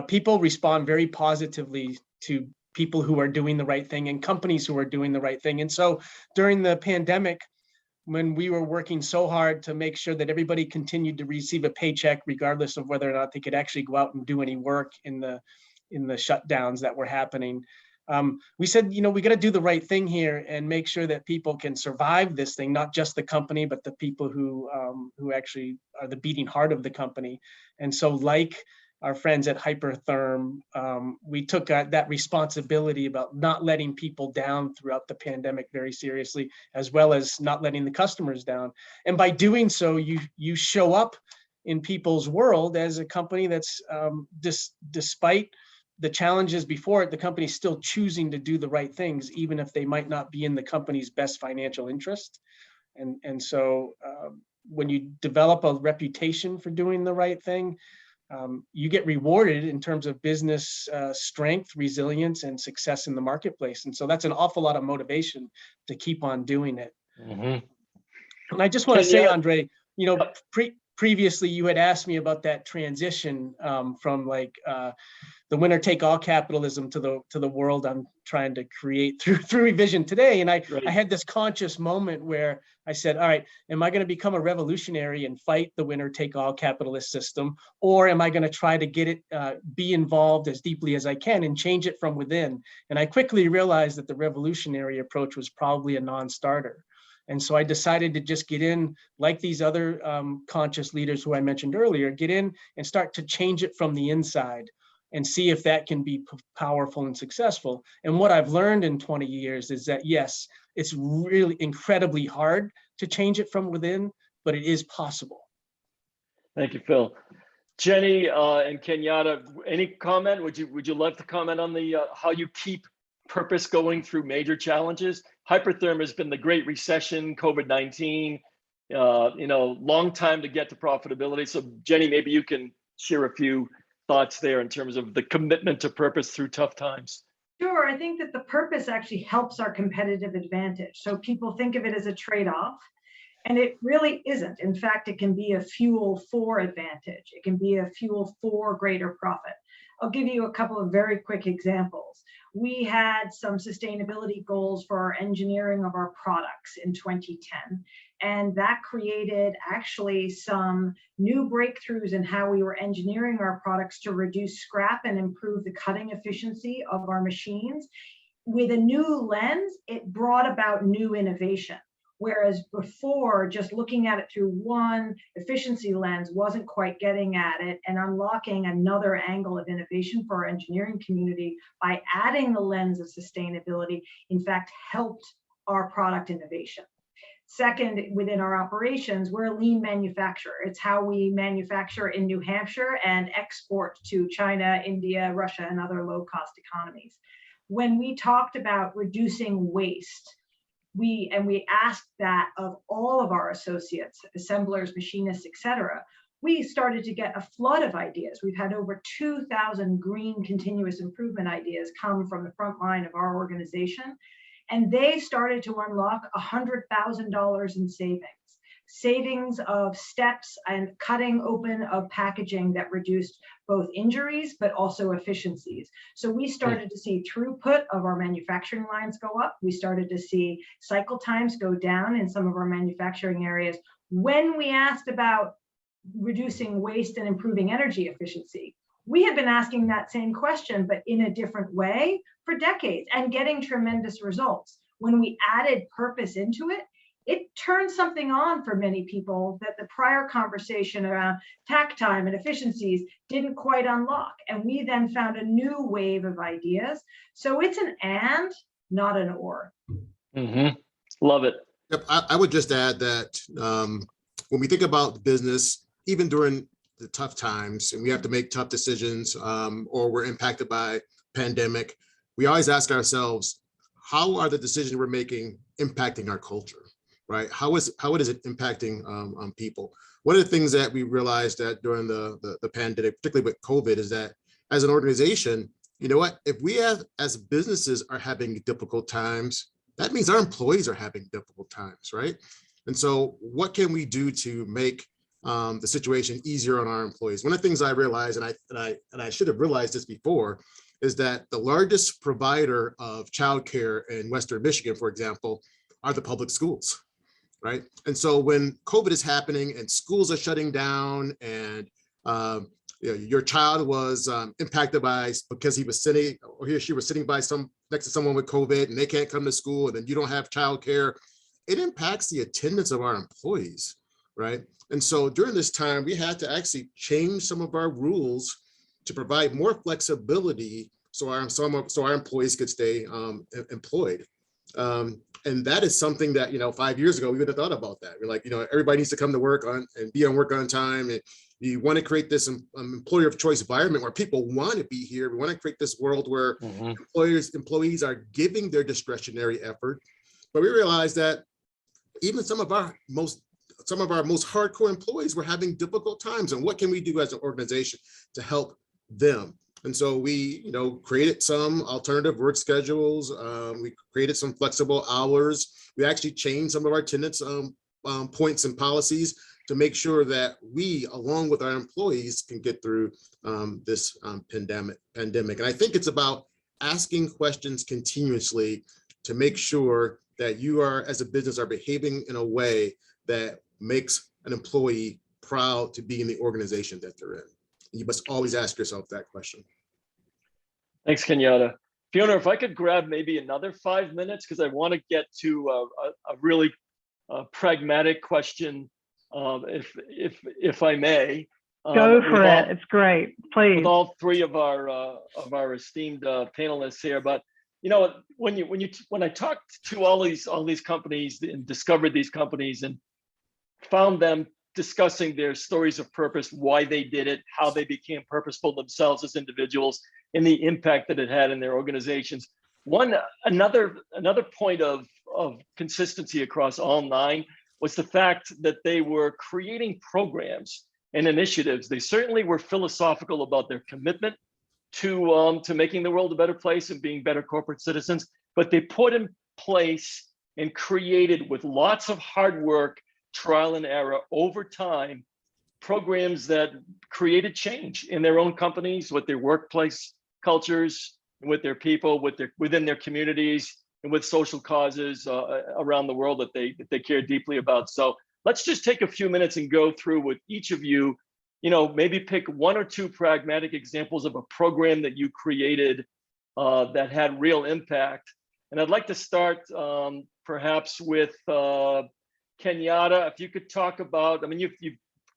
people respond very positively to people who are doing the right thing and companies who are doing the right thing. And so during the pandemic, when we were working so hard to make sure that everybody continued to receive a paycheck, regardless of whether or not they could actually go out and do any work in the shutdowns that were happening. We said, you know, we got to do the right thing here and make sure that people can survive this thing, not just the company, but the people who actually are the beating heart of the company. And so, like our friends at Hypertherm, we took that responsibility about not letting people down throughout the pandemic very seriously, as well as not letting the customers down. And by doing so, you show up in people's world as a company that's, despite the challenges before it, the company's still choosing to do the right things, even if they might not be in the company's best financial interest. And so when you develop a reputation for doing the right thing, you get rewarded in terms of business strength, resilience, and success in the marketplace. And so that's an awful lot of motivation to keep on doing it. Mm-hmm. And I just want to say, Andre, you know, previously you had asked me about that transition from like the winner take all capitalism to the world I'm trying to create through revision today. And I had this conscious moment where I said, all right, am I going to become a revolutionary and fight the winner take all capitalist system? Or am I going to try to get it, be involved as deeply as I can and change it from within? And I quickly realized that the revolutionary approach was probably a non-starter. And so I decided to just get in, like these other conscious leaders who I mentioned earlier, get in and start to change it from the inside and see if that can be powerful and successful. And what I've learned in 20 years is that, yes, it's really incredibly hard to change it from within, but it is possible. Thank you, Phil. Jenny and Kenyatta, any comment? Would you love to comment on the how you keep purpose going through major challenges? Hypertherm has been the Great Recession, COVID-19, you know, long time to get to profitability. So Jenny, maybe you can share a few thoughts there in terms of the commitment to purpose through tough times. Sure, I think that the purpose actually helps our competitive advantage. So people think of it as a trade-off, and it really isn't. In fact, it can be a fuel for advantage. It can be a fuel for greater profit. I'll give you a couple of very quick examples. We had some sustainability goals for our engineering of our products in 2010. And that created actually some new breakthroughs in how we were engineering our products to reduce scrap and improve the cutting efficiency of our machines. With a new lens, it brought about new innovation. Whereas before, just looking at it through one efficiency lens wasn't quite getting at it and unlocking another angle of innovation for our engineering community by adding the lens of sustainability, in fact, helped our product innovation. Second, within our operations, we're a lean manufacturer. It's how we manufacture in New Hampshire and export to China, India, Russia, and other low-cost economies. When we talked about reducing waste, we asked that of all of our associates, assemblers, machinists, et cetera, we started to get a flood of ideas. We've had over 2,000 green continuous improvement ideas come from the front line of our organization. And they started to unlock $100,000 in savings of steps and cutting open of packaging that reduced both injuries, but also efficiencies. So we started to see throughput of our manufacturing lines go up. We started to see cycle times go down in some of our manufacturing areas. When we asked about reducing waste and improving energy efficiency, we had been asking that same question, but in a different way for decades and getting tremendous results. When we added purpose into it, it turned something on for many people that the prior conversation around tack time and efficiencies didn't quite unlock. And we then found a new wave of ideas. So it's an and, not an or. Mm-hmm. Love it. Yep, I would just add that when we think about business, even during the tough times, and we have to make tough decisions, or we're impacted by pandemic, we always ask ourselves, how are the decisions we're making impacting our culture, right? How is it impacting people? One of the things that we realized that during the pandemic, particularly with COVID, is that as an organization, you know what, if we as businesses are having difficult times, that means our employees are having difficult times, right? And so what can we do to make the situation easier on our employees? One of the things I realized, and I should have realized this before, is that the largest provider of childcare in Western Michigan, for example, are the public schools. right? And so when COVID is happening and schools are shutting down and your child was impacted because he was sitting, or he or she was sitting next to someone with COVID and they can't come to school, and then you don't have childcare, it impacts the attendance of our employees, right? And so during this time, we had to actually change some of our rules to provide more flexibility so our employees could stay employed. And that is something that, 5 years ago, we would have thought about that. We're like, everybody needs to come to work and be on work on time. And you want to create this employer of choice environment where people want to be here. We want to create this world where employees are giving their discretionary effort. But we realized that even some of our most hardcore employees were having difficult times. And what can we do as an organization to help them? And so we, created some alternative work schedules. We created some flexible hours. We actually changed some of our attendance points and policies to make sure that we, along with our employees, can get through this pandemic. And I think it's about asking questions continuously to make sure that you are, as a business, are behaving in a way that makes an employee proud to be in the organization that they're in. You must always ask yourself that question. Thanks, Kenyatta. Fiona, if I could grab maybe another 5 minutes, because I want to get to a really pragmatic question, if I may. Go for it. It's great. Please. With all three of our esteemed panelists here, but when I talked to all these companies and discovered these companies and found them discussing their stories of purpose, why they did it, how they became purposeful themselves as individuals, and the impact that it had in their organizations. Another point of consistency across all 9 was the fact that they were creating programs and initiatives. They certainly were philosophical about their commitment to making the world a better place and being better corporate citizens, but they put in place and created, with lots of hard work, trial and error over time, programs that created change in their own companies, with their workplace cultures, with their people, within their communities, and with social causes around the world that they care deeply about. So let's just take a few minutes and go through with each of you, maybe pick 1 or 2 pragmatic examples of a program that you created that had real impact. And I'd like to start perhaps with Kenyatta. If you could talk about,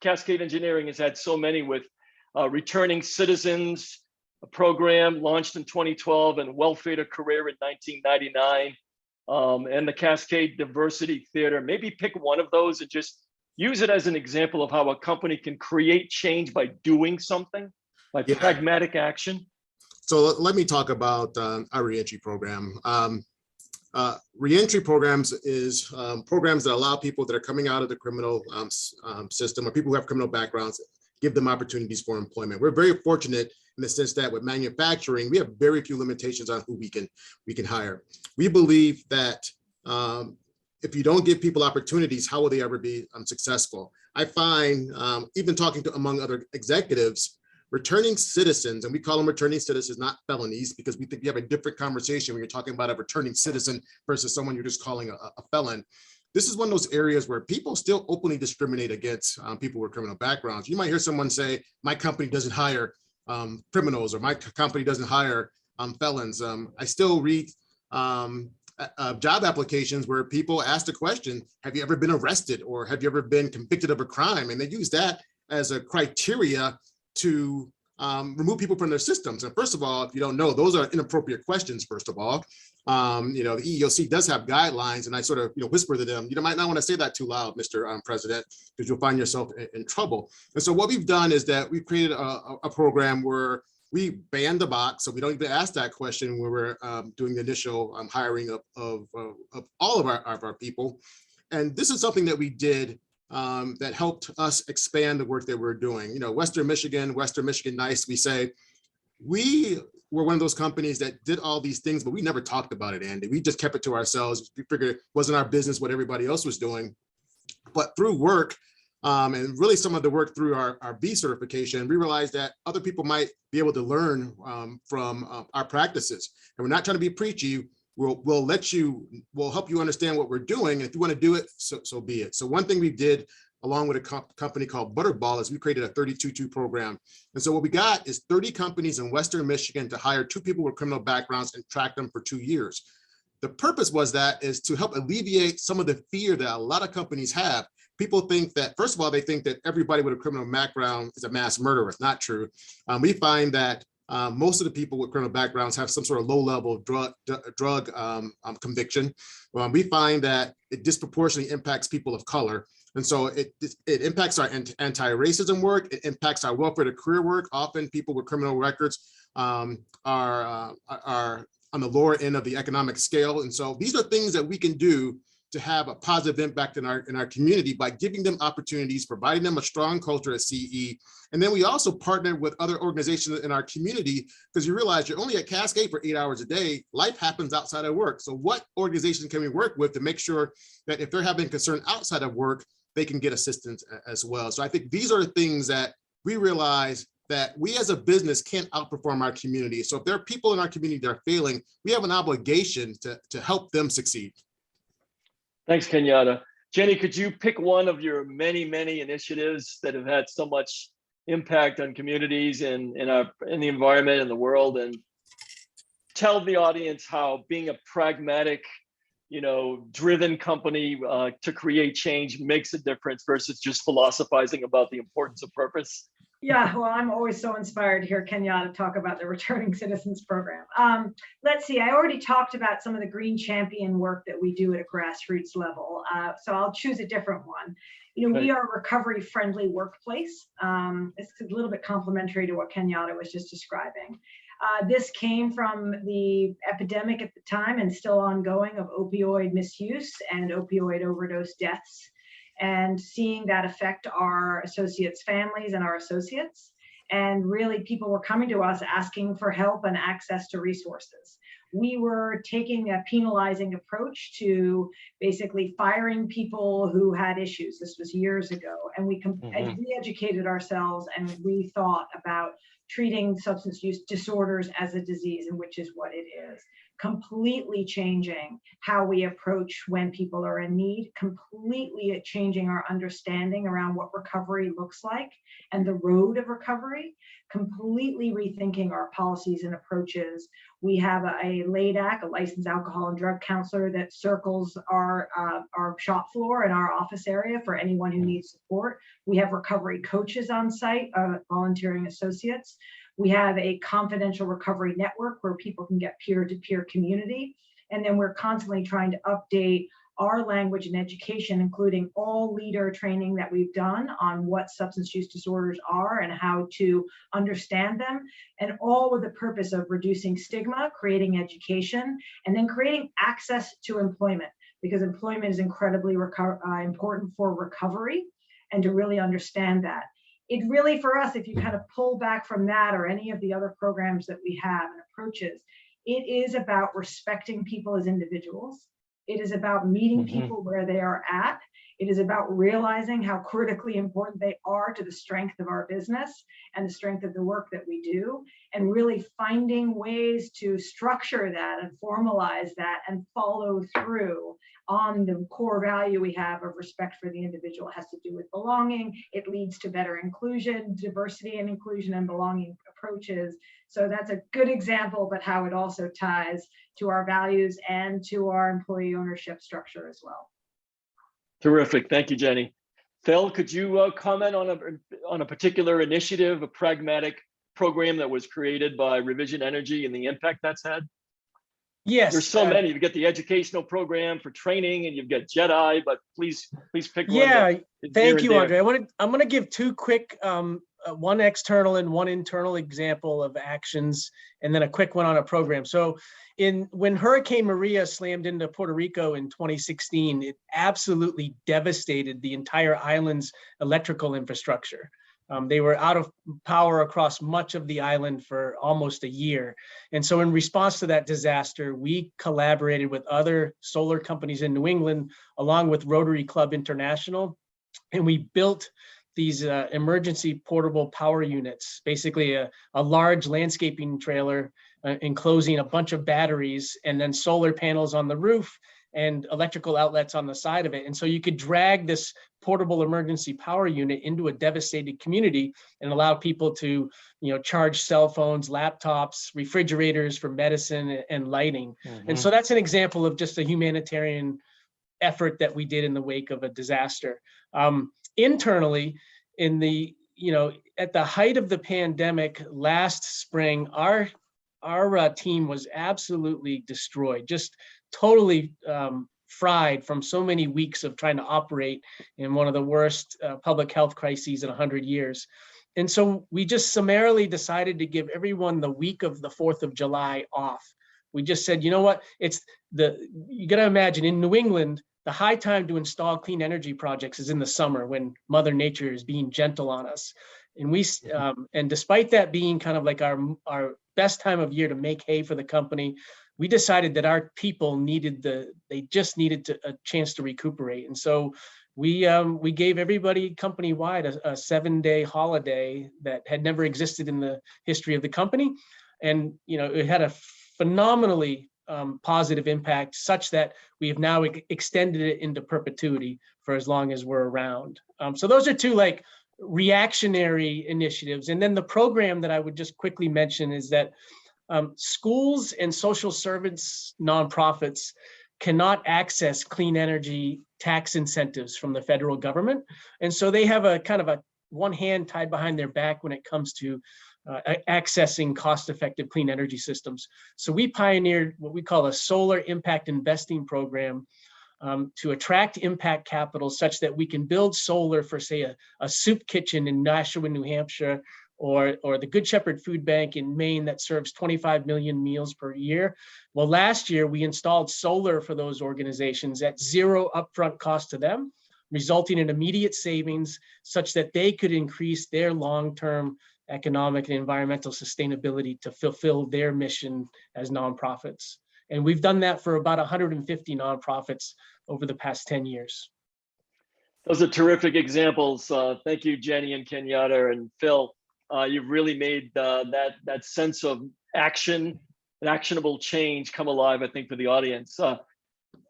Cascade Engineering has had so many, with Returning Citizens, a program launched in 2012, and Welfare to Career in 1999, and the Cascade Diversity Theater. Maybe pick one of those and just use it as an example of how a company can create change by doing something, by pragmatic action. So let me talk about our reentry program. Reentry programs is programs that allow people that are coming out of the criminal system, or people who have criminal backgrounds, give them opportunities for employment. We're very fortunate in the sense that with manufacturing, we have very few limitations on who we can hire. We believe that if you don't give people opportunities, how will they ever be successful? I find, even talking to among other executives, returning citizens, and we call them returning citizens, not felonies, because we think you have a different conversation when you're talking about a returning citizen versus someone you're just calling a felon. This is one of those areas where people still openly discriminate against people with criminal backgrounds. You might hear someone say, my company doesn't hire criminals, or my company doesn't hire felons. I still read job applications where people ask the question, have you ever been arrested, or have you ever been convicted of a crime? And they use that as a criteria to remove people from their systems. And first of all, if you don't know, those are inappropriate questions, first of all. The EEOC does have guidelines, and I sort of whisper to them, you might not want to say that too loud, Mr. President, because you'll find yourself in trouble. And so what we've done is that we've created a program where we ban the box, so we don't even ask that question when we're doing the initial hiring of all of our people. And this is something that we did that helped us expand the work that we're doing. Western Michigan NICE, we say, we were one of those companies that did all these things, but we never talked about it, Andy. We just kept it to ourselves. We figured it wasn't our business what everybody else was doing. But through work, and really some of the work through our B certification, we realized that other people might be able to learn from our practices. And we're not trying to be preachy. we'll help you understand what we're doing. And if you want to do it, so be it. So one thing we did along with a company called Butterball is we created a 32-2 program. And so what we got is 30 companies in Western Michigan to hire 2 people with criminal backgrounds and track them for 2 years. The purpose was that is to help alleviate some of the fear that a lot of companies have. People think that, first of all, they think that everybody with a criminal background is a mass murderer. It's not true. We find that most of the people with criminal backgrounds have some sort of low-level drug conviction. We find that it disproportionately impacts people of color. And so it impacts our anti-racism work. It impacts our welfare to career work. Often people with criminal records are on the lower end of the economic scale. And so these are things that we can do to have a positive impact in our community by giving them opportunities, providing them a strong culture at CE. And then we also partner with other organizations in our community, because you realize you're only at Cascade for 8 hours a day. Life happens outside of work. So what organization can we work with to make sure that if they're having concern outside of work, they can get assistance as well? So I think these are the things that we realize that we as a business can't outperform our community. So if there are people in our community that are failing, we have an obligation to help them succeed. Thanks, Kenyatta. Jenny, could you pick one of your many, many initiatives that have had so much impact on communities and in the environment and the world, and tell the audience how being a pragmatic, driven company to create change makes a difference versus just philosophizing about the importance of purpose? Yeah, well, I'm always so inspired to hear Kenyatta talk about the Returning Citizens Program. Let's see, I already talked about some of the Green Champion work that we do at a grassroots level. So I'll choose a different one. We are a recovery-friendly workplace. It's a little bit complementary to what Kenyatta was just describing. This came from the epidemic at the time and still ongoing of opioid misuse and opioid overdose deaths, and seeing that affect our associates' families and our associates. And really, people were coming to us asking for help and access to resources. We were taking a penalizing approach to basically firing people who had issues. This was years ago. And we re-educated ourselves and rethought about treating substance use disorders as a disease, and which is what it is. Completely changing how we approach when people are in need, completely changing our understanding around what recovery looks like and the road of recovery, completely rethinking our policies and approaches. We have a LADAC, a licensed alcohol and drug counselor, that circles our shop floor and our office area for anyone who needs support. We have recovery coaches on site, volunteering associates. We have a confidential recovery network where people can get peer-to-peer community. And then we're constantly trying to update our language and education, including all leader training that we've done on what substance use disorders are and how to understand them, and all with the purpose of reducing stigma, creating education, and then creating access to employment, because employment is incredibly important for recovery, and to really understand that. It really, for us, if you kind of pull back from that or any of the other programs that we have and approaches, it is about respecting people as individuals. It is about meeting people where they are at. It is about realizing how critically important they are to the strength of our business and the strength of the work that we do, and really finding ways to structure that and formalize that and follow through on the core value we have of respect for the individual. It has to do with belonging. It leads to better inclusion, diversity and inclusion and belonging approaches. So that's a good example, but how it also ties to our values and to our employee ownership structure as well. Terrific. Thank you, Jenny. Phil, could you comment on a particular initiative, a pragmatic program that was created by Revision Energy and the impact that's had? Yes. There's so many. You've got the educational program for training, and you've got JEDI, but please pick one. Yeah, thank you, Andre. I'm going to give two quick, one external and one internal example of actions, and then a quick one on a program. So when Hurricane Maria slammed into Puerto Rico in 2016, it absolutely devastated the entire island's electrical infrastructure. They were out of power across much of the island for almost a year. And so in response to that disaster, we collaborated with other solar companies in New England, along with Rotary Club International, and we built these emergency portable power units, basically a large landscaping trailer enclosing a bunch of batteries and then solar panels on the roof and electrical outlets on the side of it. And so you could drag this portable emergency power unit into a devastated community and allow people to, charge cell phones, laptops, refrigerators for medicine and lighting. And so that's an example of just a humanitarian effort that we did in the wake of a disaster. Internally, at the height of the pandemic last spring, our team was absolutely destroyed, just totally fried from so many weeks of trying to operate in one of the worst public health crises in 100 years. And so we just summarily decided to give everyone the week of the 4th of July off. We just said, you know what, you gotta imagine in New England, the high time to install clean energy projects is in the summer when Mother Nature is being gentle on us. And and despite that being kind of like our best time of year to make hay for the company, we decided that our people they just needed a chance to recuperate. And so we gave everybody company-wide a 7-day holiday that had never existed in the history of the company. And, it had a phenomenally positive impact such that we have now extended it into perpetuity for as long as we're around. So those are two reactionary initiatives. And then the program that I would just quickly mention is that schools and social service nonprofits cannot access clean energy tax incentives from the federal government. And so they have a kind of one hand tied behind their back when it comes to accessing cost-effective clean energy systems. So we pioneered what we call a solar impact investing program to attract impact capital such that we can build solar for, say, a soup kitchen in Nashua, New Hampshire, or the Good Shepherd Food Bank in Maine that serves 25 million meals per year. Well, last year we installed solar for those organizations at zero upfront cost to them, resulting in immediate savings such that they could increase their long-term economic and environmental sustainability to fulfill their mission as nonprofits. And we've done that for about 150 nonprofits over the past 10 years. Those are terrific examples. Thank you, Jenny and Kenyatta and Phil. You've really made that sense of action and actionable change come alive, I think, for the audience.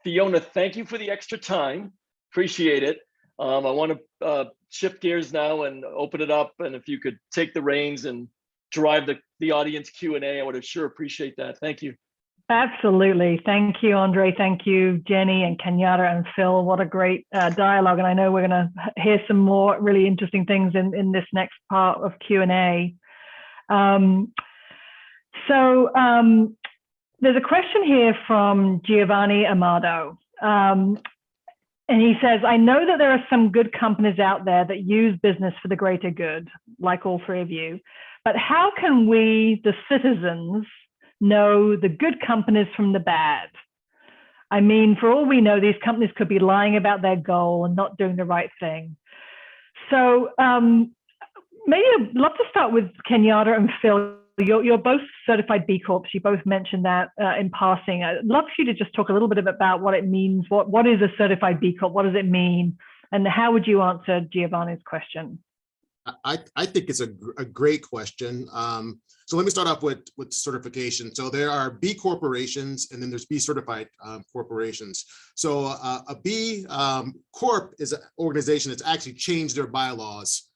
Fiona, thank you for the extra time. Appreciate it. I want to shift gears now and open it up. And if you could take the reins and drive the audience Q&A, I would sure appreciate that. Thank you. Absolutely. Thank you, Andre. Thank you, Jenny and Kenyatta and Phil. What a great dialogue. And I know we're going to hear some more really interesting things in this next part of Q&A. There's a question here from Giovanni Amado. And he says, I know that there are some good companies out there that use business for the greater good, like all three of you, but how can we, the citizens, know the good companies from the bad? I mean, for all we know, these companies could be lying about their goal and not doing the right thing. So maybe I'd love to start with Kenyatta and Phil. You're both certified B Corps. You both mentioned that in passing. I'd love for you to just talk a little bit about what it means. What is a certified B Corp? What does it mean? And how would you answer Giovanni's question? I think it's a great question. So let me start off with certification. So there are B corporations and then there's B certified corporations. So a B Corp is an organization that's actually changed their bylaws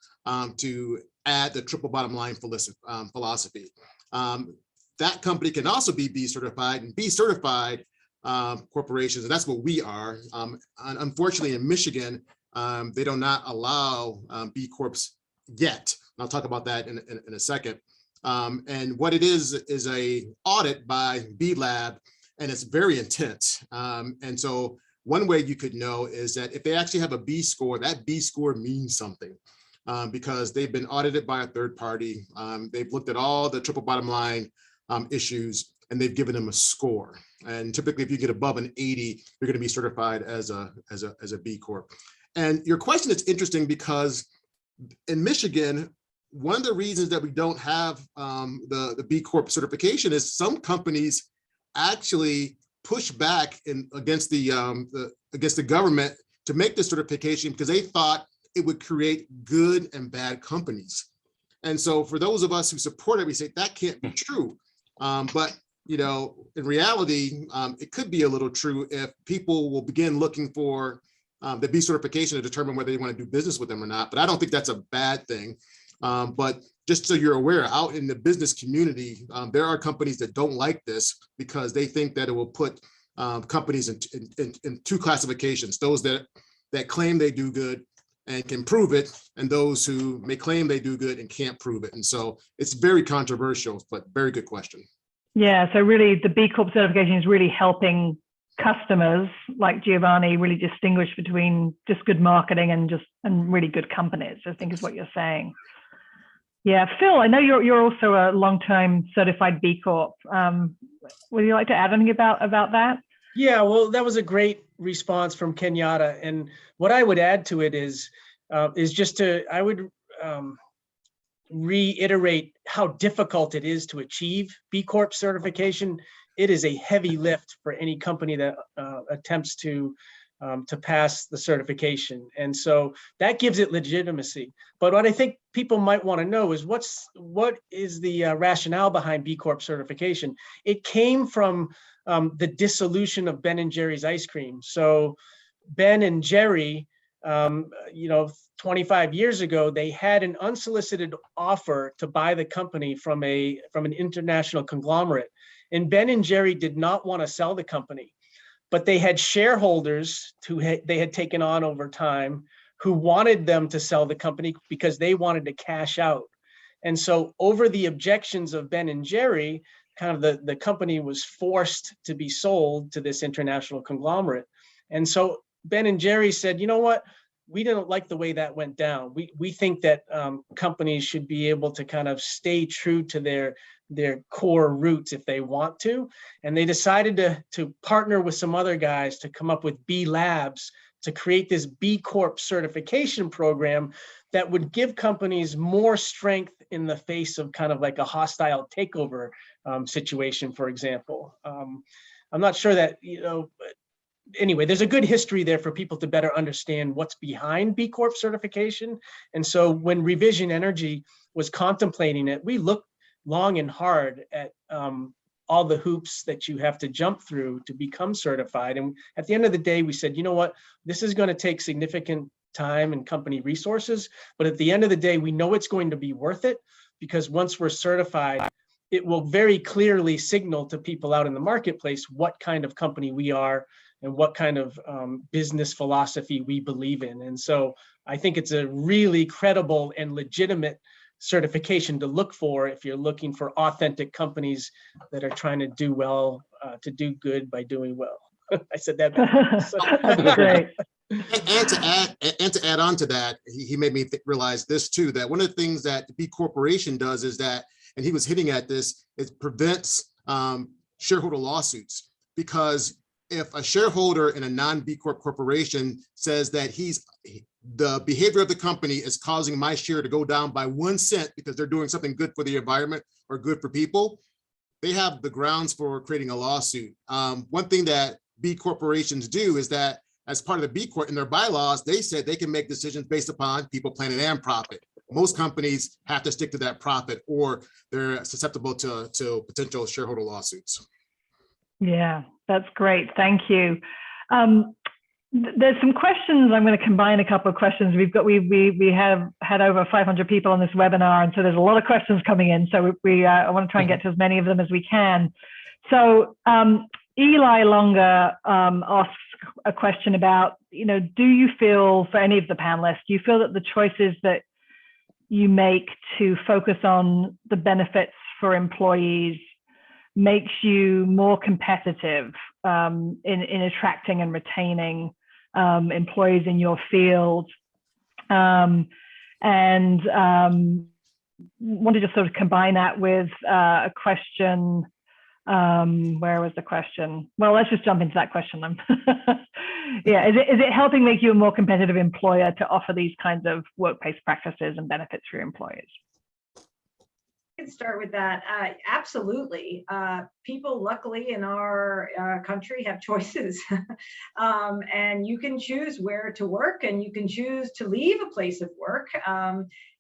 to add the triple bottom line philosophy. That company can also be B certified, and B certified corporations, and that's what we are. Unfortunately, in Michigan, they do not allow B Corps yet. I'll talk about that in a second. And what it is a audit by B Lab, and it's very intense. And so one way you could know is that if they actually have a B score, that B score means something. Because they've been audited by a third party. They've looked at all the triple bottom line issues, and they've given them a score. And typically, if you get above an 80, you're going to be certified as a B Corp. And your question is interesting because in Michigan, one of the reasons that we don't have the B Corp certification is some companies actually push back against the government to make the certification because they thought it would create good and bad companies. And so for those of us who support it, we say that can't be true. But in reality, it could be a little true if people will begin looking for the B certification to determine whether they want to do business with them or not. But I don't think that's a bad thing. But just so you're aware, out in the business community, there are companies that don't like this because they think that it will put companies in two classifications: those that claim they do good and can prove it, and those who may claim they do good and can't prove it. And so it's very controversial, but very good question. Yeah, so really the B Corp certification is really helping customers like Giovanni really distinguish between just good marketing and really good companies, I think is what you're saying. Yeah, Phil, I know you're also a long-time certified B Corp. Would you like to add anything about that? Yeah, well, that was a great response from Kenyatta. And what I would add to it is just I would reiterate how difficult it is to achieve B Corp certification. It is a heavy lift for any company that attempts to pass the certification. And so that gives it legitimacy. But what I think people might want to know is what is the rationale behind B Corp certification? It came from the dissolution of Ben and Jerry's ice cream. So Ben and Jerry, 25 years ago, they had an unsolicited offer to buy the company from an international conglomerate. And Ben and Jerry did not want to sell the company, but they had shareholders who they had taken on over time who wanted them to sell the company because they wanted to cash out. And so over the objections of Ben and Jerry, kind of the company was forced to be sold to this international conglomerate. And so Ben and Jerry said, you know what? We didn't like the way that went down. We think that companies should be able to kind of stay true to their core roots if they want to. And they decided to partner with some other guys to come up with B Labs to create this B Corp certification program that would give companies more strength in the face of kind of like a hostile takeover situation, for example. I'm not sure that, anyway, there's a good history there for people to better understand what's behind B Corp certification. And so when Revision Energy was contemplating it, we looked long and hard at all the hoops that you have to jump through to become certified. And at the end of the day, we said, you know what, this is going to take significant time and company resources, but at the end of the day, we know it's going to be worth it, because once we're certified, it will very clearly signal to people out in the marketplace what kind of company we are and what kind of business philosophy we believe in. And so I think it's a really credible and legitimate certification to look for if you're looking for authentic companies that are trying to do well, to do good by doing well. I said that better. So. That's great. And to add on to that, he made me realize this too, that one of the things that the B Corporation does is that, and he was hitting at this, it prevents shareholder lawsuits. Because if a shareholder in a non-B Corp corporation says that the behavior of the company is causing my share to go down by 1 cent because they're doing something good for the environment or good for people, they have the grounds for creating a lawsuit. One thing that B corporations do is that as part of the B Corp in their bylaws, they said they can make decisions based upon people, planet, and profit. Most companies have to stick to that profit or they're susceptible to potential shareholder lawsuits. Yeah, that's great. Thank you. There's some questions. I'm going to combine a couple of questions. We have had over 500 people on this webinar, and so there's a lot of questions coming in. So I want to try and get to as many of them as we can. So Eli Longer asks a question about, do you feel, for any of the panelists, do you feel that the choices that you make to focus on the benefits for employees makes you more competitive in attracting and retaining employees in your field? And wanted to sort of combine that with a question. Where was the question? Well, let's just jump into that question then. Yeah, is it helping make you a more competitive employer to offer these kinds of workplace practices and benefits for your employees? I can start with that. Absolutely. People, luckily, in our country have choices. And you can choose where to work, and you can choose to leave a place of work.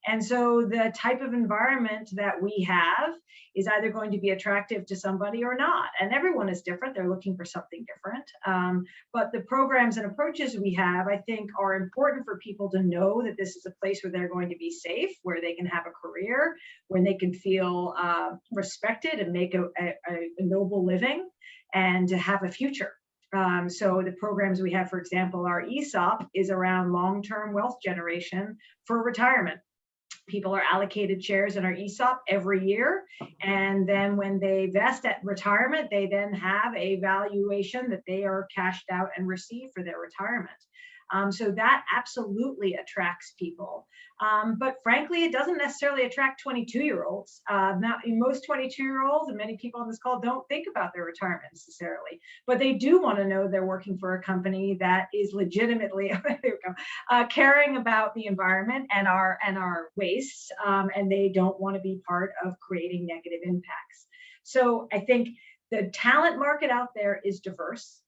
And so the type of environment that we have is either going to be attractive to somebody or not. And everyone is different. They're looking for something different. But the programs and approaches we have, I think, are important for people to know that this is a place where they're going to be safe, where they can have a career, where they can feel respected and make a noble living and to have a future. So the programs we have, for example, our ESOP is around long-term wealth generation for retirement. People are allocated shares in our ESOP every year. And then when they vest at retirement, they then have a valuation that they are cashed out and receive for their retirement. So that absolutely attracts people. But frankly, it doesn't necessarily attract 22-year-olds. Now, most 22-year-olds and many people on this call don't think about their retirement necessarily, but they do want to know they're working for a company that is legitimately caring about the environment and our wastes, and they don't want to be part of creating negative impacts. So I think the talent market out there is diverse.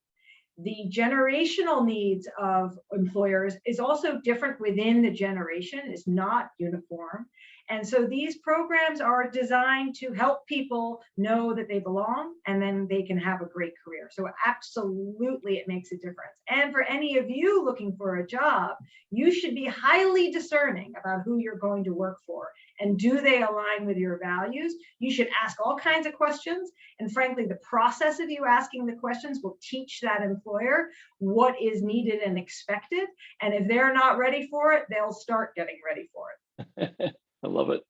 The generational needs of employers is also different within the generation, is not uniform. And so these programs are designed to help people know that they belong and then they can have a great career. So absolutely it makes a difference. And for any of you looking for a job, you should be highly discerning about who you're going to work for and do they align with your values. You should ask all kinds of questions. And frankly, the process of you asking the questions will teach that employer what is needed and expected. And if they're not ready for it, they'll start getting ready for it. I love it.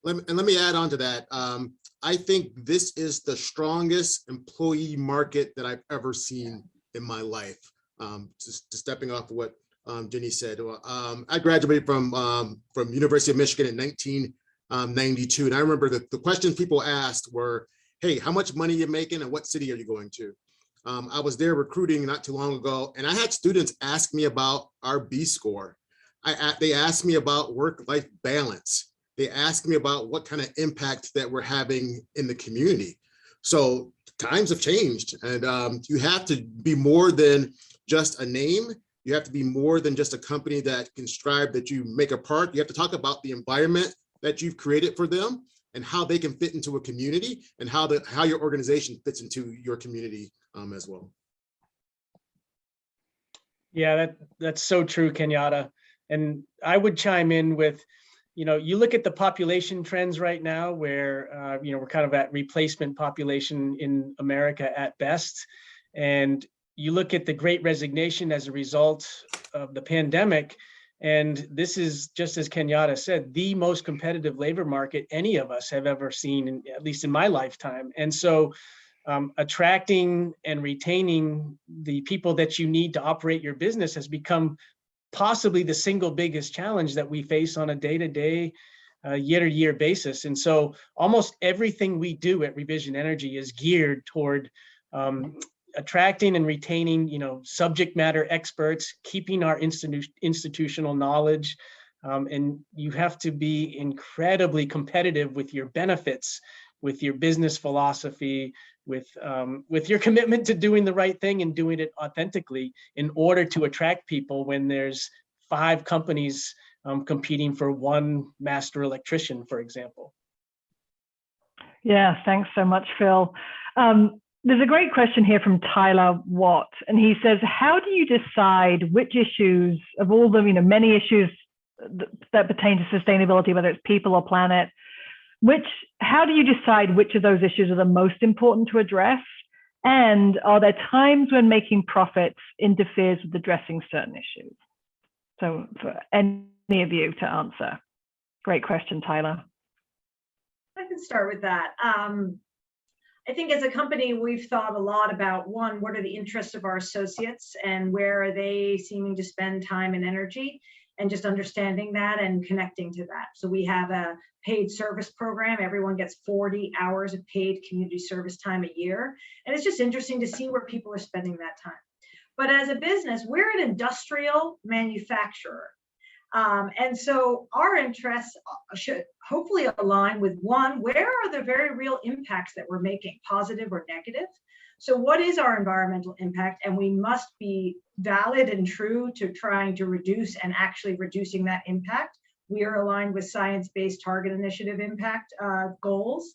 And let me add on to that. I think this is the strongest employee market that I've ever seen in my life. Just stepping off of what Jenny said. I graduated from University of Michigan in 1992, and I remember the questions people asked were, "Hey, how much money are you making, and what city are you going to?" I was there recruiting not too long ago, and I had students ask me about our B score. They asked me about work-life balance. They asked me about what kind of impact that we're having in the community. So times have changed, and you have to be more than just a name. You have to be more than just a company that can strive that you make a part. You have to talk about the environment that you've created for them and how they can fit into a community and how your organization fits into your community as well. Yeah, that's so true, Kenyatta. And I would chime in with, you look at the population trends right now where, we're kind of at replacement population in America at best. And you look at the Great Resignation as a result of the pandemic. And this is, just as Kenyatta said, the most competitive labor market any of us have ever seen, at least in my lifetime. And so attracting and retaining the people that you need to operate your business has become possibly the single biggest challenge that we face on a day-to-day, year-to-year basis. And so almost everything we do at Revision Energy is geared toward attracting and retaining, subject matter experts, keeping our institutional knowledge. And you have to be incredibly competitive with your benefits, with your business philosophy, with your commitment to doing the right thing and doing it authentically in order to attract people when there's 5 companies competing for one master electrician, for example. Yeah, thanks so much, Phil. There's a great question here from Tyler Watt, and he says, how do you decide which issues of all the many issues that pertain to sustainability, whether it's people or planet, how do you decide which of those issues are the most important to address? And are there times when making profits interferes with addressing certain issues? So for any of you to answer. Great question, Tyler. I can start with that. I think as a company, we've thought a lot about, one, what are the interests of our associates and where are they seeming to spend time and energy, and just understanding that and connecting to that. So we have a paid service program. Everyone gets 40 hours of paid community service time a year. And it's just interesting to see where people are spending that time. But as a business, we're an industrial manufacturer. And so our interests should hopefully align with, one, where are the very real impacts that we're making, positive or negative? So what is our environmental impact? And we must be valid and true to trying to reduce and actually reducing that impact We are aligned with Science-Based Target Initiative impact goals,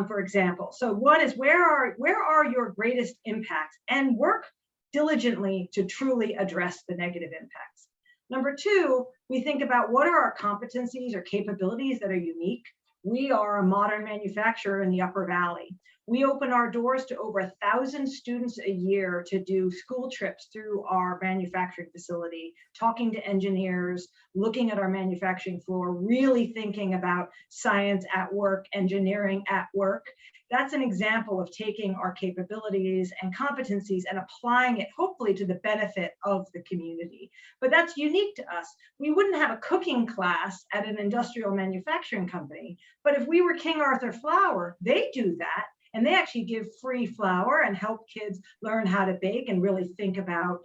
for example. So one is where are your greatest impacts, and work diligently to truly address the negative impacts. Number two, we think about what are our competencies or capabilities that are unique. We are a modern manufacturer in the Upper Valley. We open our doors to over 1,000 students a year to do school trips through our manufacturing facility, talking to engineers, looking at our manufacturing floor, really thinking about science at work, engineering at work. That's an example of taking our capabilities and competencies and applying it, hopefully, to the benefit of the community. But that's unique to us. We wouldn't have a cooking class at an industrial manufacturing company, but if we were King Arthur Flour, they do that. And they actually give free flour and help kids learn how to bake and really think about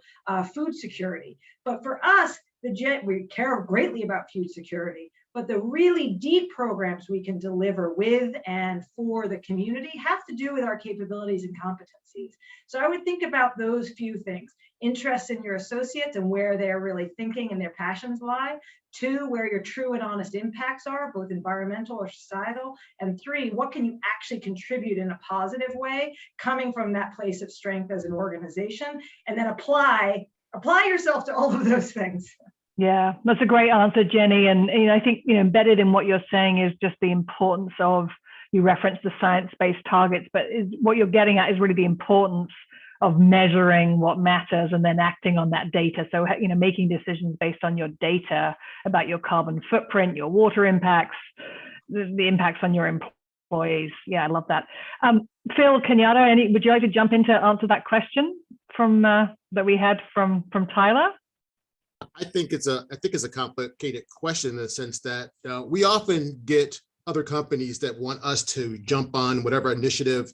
food security. But for us, we care greatly about food security, but the really deep programs we can deliver with and for the community have to do with our capabilities and competencies. So I would think about those few things: interest in your associates and where they're really thinking and their passions lie. Two, where your true and honest impacts are, both environmental or societal. And three, what can you actually contribute in a positive way, coming from that place of strength as an organization, and then apply yourself to all of those things. Yeah, that's a great answer, Jenny. And I think embedded in what you're saying is just the importance of, you referenced the science-based targets, but what you're getting at is really the importance of measuring what matters and then acting on that data. So making decisions based on your data about your carbon footprint, your water impacts, the impacts on your employees. Yeah, I love that. Phil, Kenyatta, would you like to jump in to answer that question from that we had from Tyler? I think it's a complicated question in the sense that we often get other companies that want us to jump on whatever initiative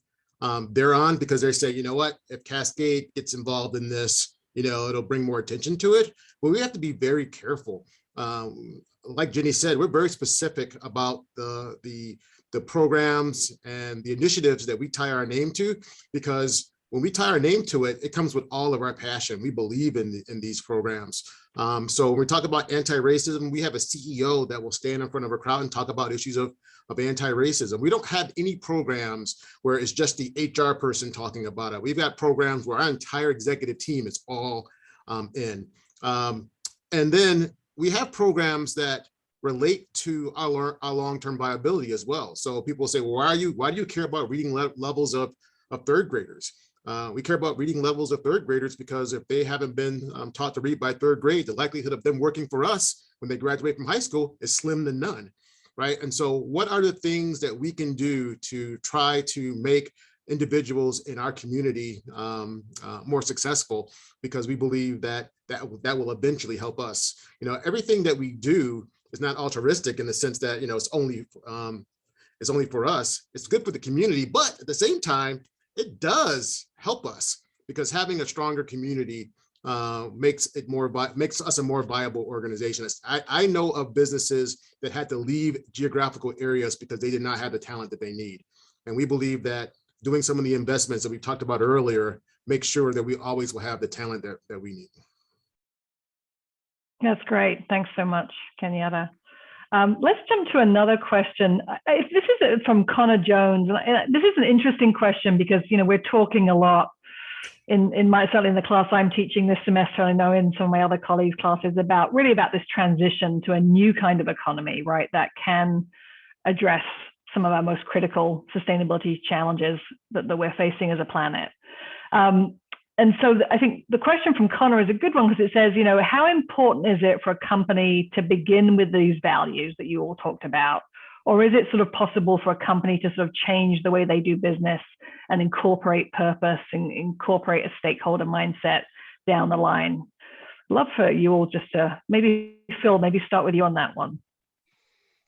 they're on, because they say, you know what, if Cascade gets involved in this, it'll bring more attention to it. But we have to be very careful. Like Jenny said, we're very specific about the programs and the initiatives that we tie our name to, because when we tie our name to it, it comes with all of our passion. We believe in these programs. So when we talk about anti-racism, we have a CEO that will stand in front of a crowd and talk about issues of anti-racism. We don't have any programs where it's just the HR person talking about it. We've got programs where our entire executive team is all in. And then we have programs that relate to our long-term viability as well. So people say, well, why do you care about reading levels of third graders? We care about reading levels of third graders because if they haven't been taught to read by third grade, the likelihood of them working for us when they graduate from high school is slim to none, right? And so what are the things that we can do to try to make individuals in our community more successful? Because we believe that will eventually help us. Everything that we do is not altruistic in the sense that, it's only for us. It's good for the community, but at the same time, it does help us, because having a stronger community makes us a more viable organization. I know of businesses that had to leave geographical areas because they did not have the talent that they need. And we believe that doing some of the investments that we talked about earlier make sure that we always will have the talent that we need. That's great. Thanks so much, Kenyatta. Let's jump to another question. This is from Connor Jones. This is an interesting question because, we're talking a lot certainly in the class I'm teaching this semester, I know in some of my other colleagues' classes, about this transition to a new kind of economy, right, that can address some of our most critical sustainability challenges that we're facing as a planet. And so I think the question from Connor is a good one, because it says, how important is it for a company to begin with these values that you all talked about? Or is it sort of possible for a company to sort of change the way they do business and incorporate purpose and incorporate a stakeholder mindset down the line? Love for you all just to maybe, Phil, start with you on that one.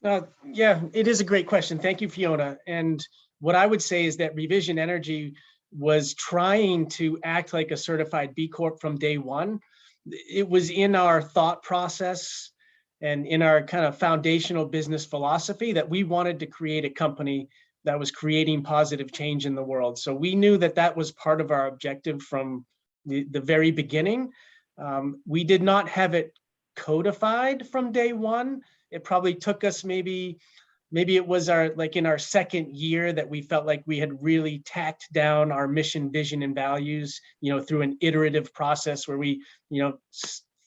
Yeah, it is a great question. Thank you, Fiona. And what I would say is that Revision Energy was trying to act like a certified B Corp from day one. It was in our thought process and in our kind of foundational business philosophy that we wanted to create a company that was creating positive change in the world. So we knew that was part of our objective from the very beginning. We did not have it codified from day one. it probably took us maybe it was in our second year that we felt like we had really tacked down our mission, vision, and values, through an iterative process where we,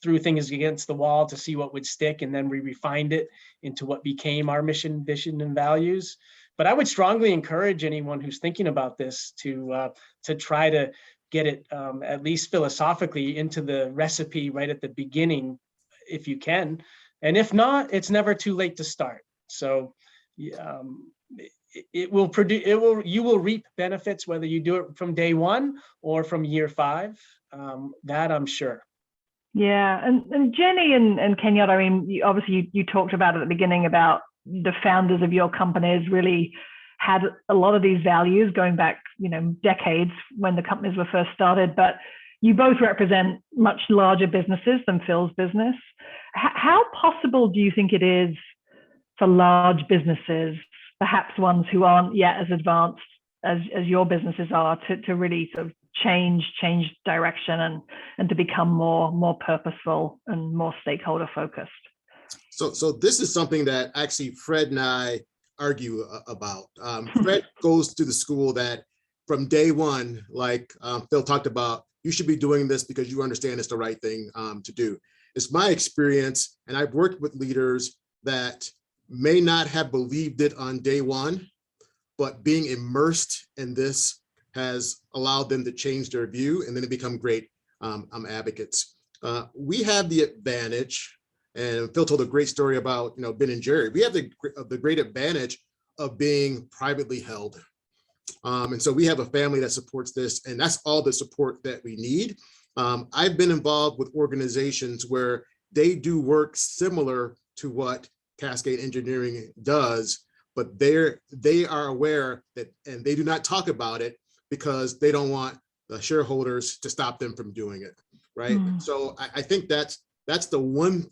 threw things against the wall to see what would stick, and then we refined it into what became our mission, vision, and values. But I would strongly encourage anyone who's thinking about this to try to get it at least philosophically into the recipe right at the beginning, if you can. And if not, it's never too late to start. So you will reap benefits whether you do it from day one or from year 5. That I'm sure. Yeah, and Jenny and Kenyatta, I mean, obviously you talked about at the beginning about the founders of your companies really had a lot of these values going back, decades when the companies were first started, but you both represent much larger businesses than Phil's business. How possible do you think it is for large businesses, perhaps ones who aren't yet as advanced as your businesses are, to really sort of change direction and to become more purposeful and more stakeholder focused? So this is something that actually Fred and I argue about. Fred goes to the school that from day one, like Phil talked about, you should be doing this because you understand it's the right thing to do. It's my experience, and I've worked with leaders that may not have believed it on day one, but being immersed in this has allowed them to change their view and then to become great advocates. We have the advantage, and Phil told a great story about Ben and Jerry. We have the great advantage of being privately held. And so we have a family that supports this, and that's all the support that we need. I've been involved with organizations where they do work similar to what Cascade Engineering does, but they are aware that, and they do not talk about it because they don't want the shareholders to stop them from doing it, right? So I think that's the one,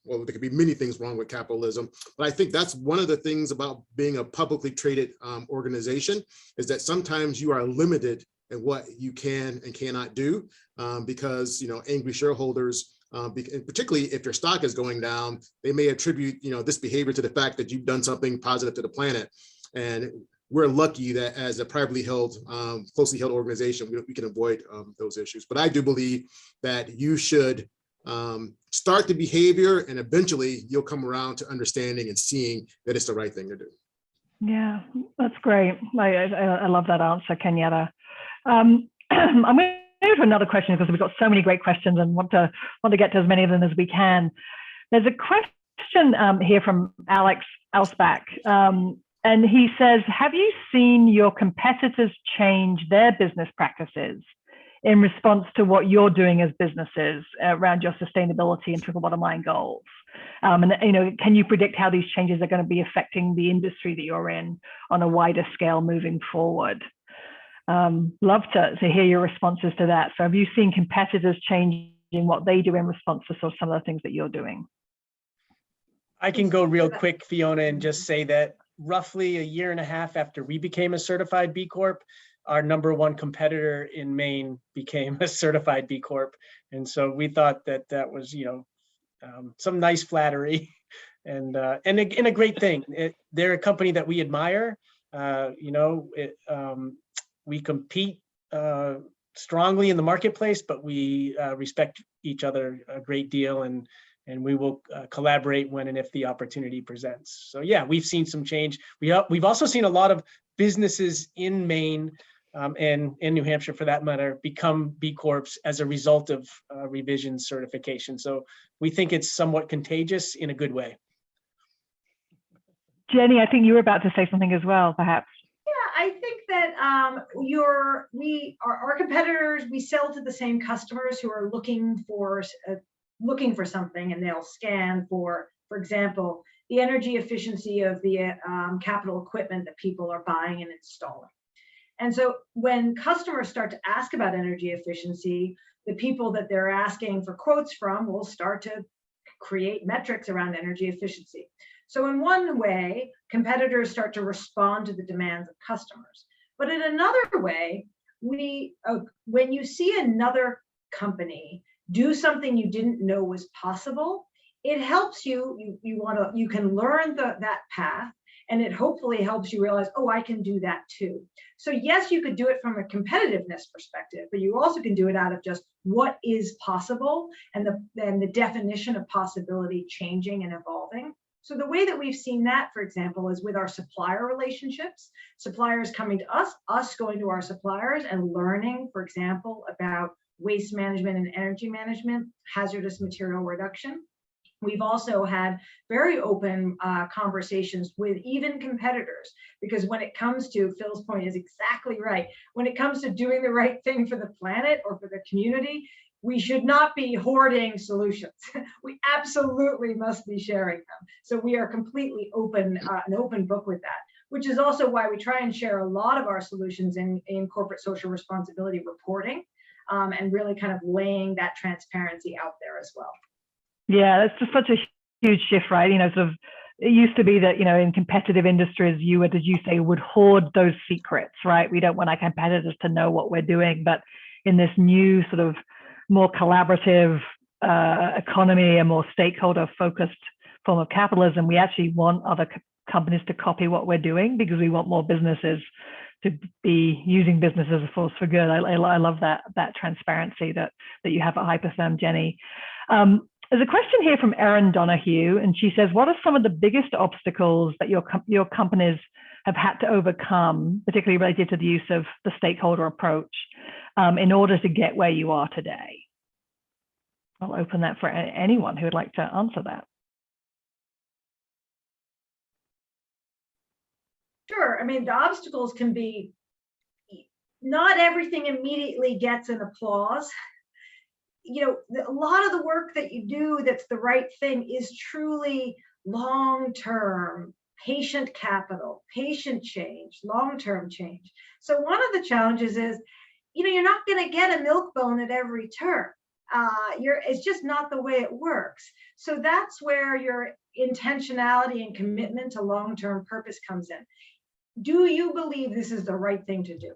well, there could be many things wrong with capitalism, but I think that's one of the things about being a publicly traded organization, is that sometimes you are limited in what you can and cannot do because, angry shareholders, and particularly if your stock is going down, they may attribute, this behavior to the fact that you've done something positive to the planet. And we're lucky that as a privately held, closely held organization, we can avoid those issues. But I do believe that you should start the behavior, and eventually you'll come around to understanding and seeing that it's the right thing to do. Yeah, that's great. I love that answer, Kenyatta. I'm going to go to another question because we've got so many great questions and want to get to as many of them as we can. There's a question here from Alex Elsbach. And he says, have you seen your competitors change their business practices in response to what you're doing as businesses around your sustainability and triple bottom line goals? And can you predict how these changes are going to be affecting the industry that you're in on a wider scale moving forward? Love to hear your responses to that. So have you seen competitors changing what they do in response to some of the things that you're doing? I can go real quick, Fiona, and just say that roughly a year and a half after we became a certified B Corp, our #1 competitor in Maine became a certified B Corp. And so we thought that was, some nice flattery and a great thing. They're a company that we admire. We compete strongly in the marketplace, but we respect each other a great deal, and we will collaborate when and if the opportunity presents. So yeah, we've seen some change. We've also seen a lot of businesses in Maine and in New Hampshire, for that matter, become B Corps as a result of revision certification. So we think it's somewhat contagious in a good way. Jenny, I think you were about to say something as well, perhaps. Yeah, I think that our competitors, we sell to the same customers who are looking for something, and they'll scan for example, the energy efficiency of the capital equipment that people are buying and installing. And so when customers start to ask about energy efficiency, the people that they're asking for quotes from will start to create metrics around energy efficiency. So in one way, competitors start to respond to the demands of customers. But in another way, when you see another company do something you didn't know was possible, it helps you can learn that path, and it hopefully helps you realize, oh, I can do that too. So yes, you could do it from a competitiveness perspective, but you also can do it out of just what is possible, and the definition of possibility changing and evolving. So the way that we've seen that, for example, is with our supplier relationships, suppliers coming to us going to our suppliers and learning, for example, about waste management and energy management, hazardous material reduction. We've also had very open conversations with even competitors, because when it comes to, Phil's point is exactly right, when it comes to doing the right thing for the planet or for the community, we should not be hoarding solutions. We absolutely must be sharing them. So we are completely open, an open book with that, which is also why we try and share a lot of our solutions in corporate social responsibility reporting, and really kind of laying that transparency out there as well. Yeah, that's just such a huge shift, right? Sort of, it used to be that, in competitive industries, you would, as you say, would hoard those secrets, right? We don't want our competitors to know what we're doing. But in this new sort of more collaborative economy, a more stakeholder focused form of capitalism, we actually want other companies to copy what we're doing, because we want more businesses to be using business as a force for good. I love that transparency that you have at Hypertherm, Jenny. There's a question here from Erin Donahue, and she says, what are some of the biggest obstacles that your companies have had to overcome, particularly related to the use of the stakeholder approach, in order to get where you are today? I'll open that for anyone who would like to answer that. Sure. I mean, the obstacles can be, not everything immediately gets an applause. A lot of the work that you do that's the right thing is truly long-term, patient capital, patient change, long-term change. So one of the challenges is, you're not going to get a milk bone at every turn. It's just not the way it works. So that's where your intentionality and commitment to long-term purpose comes in. Do you believe this is the right thing to do?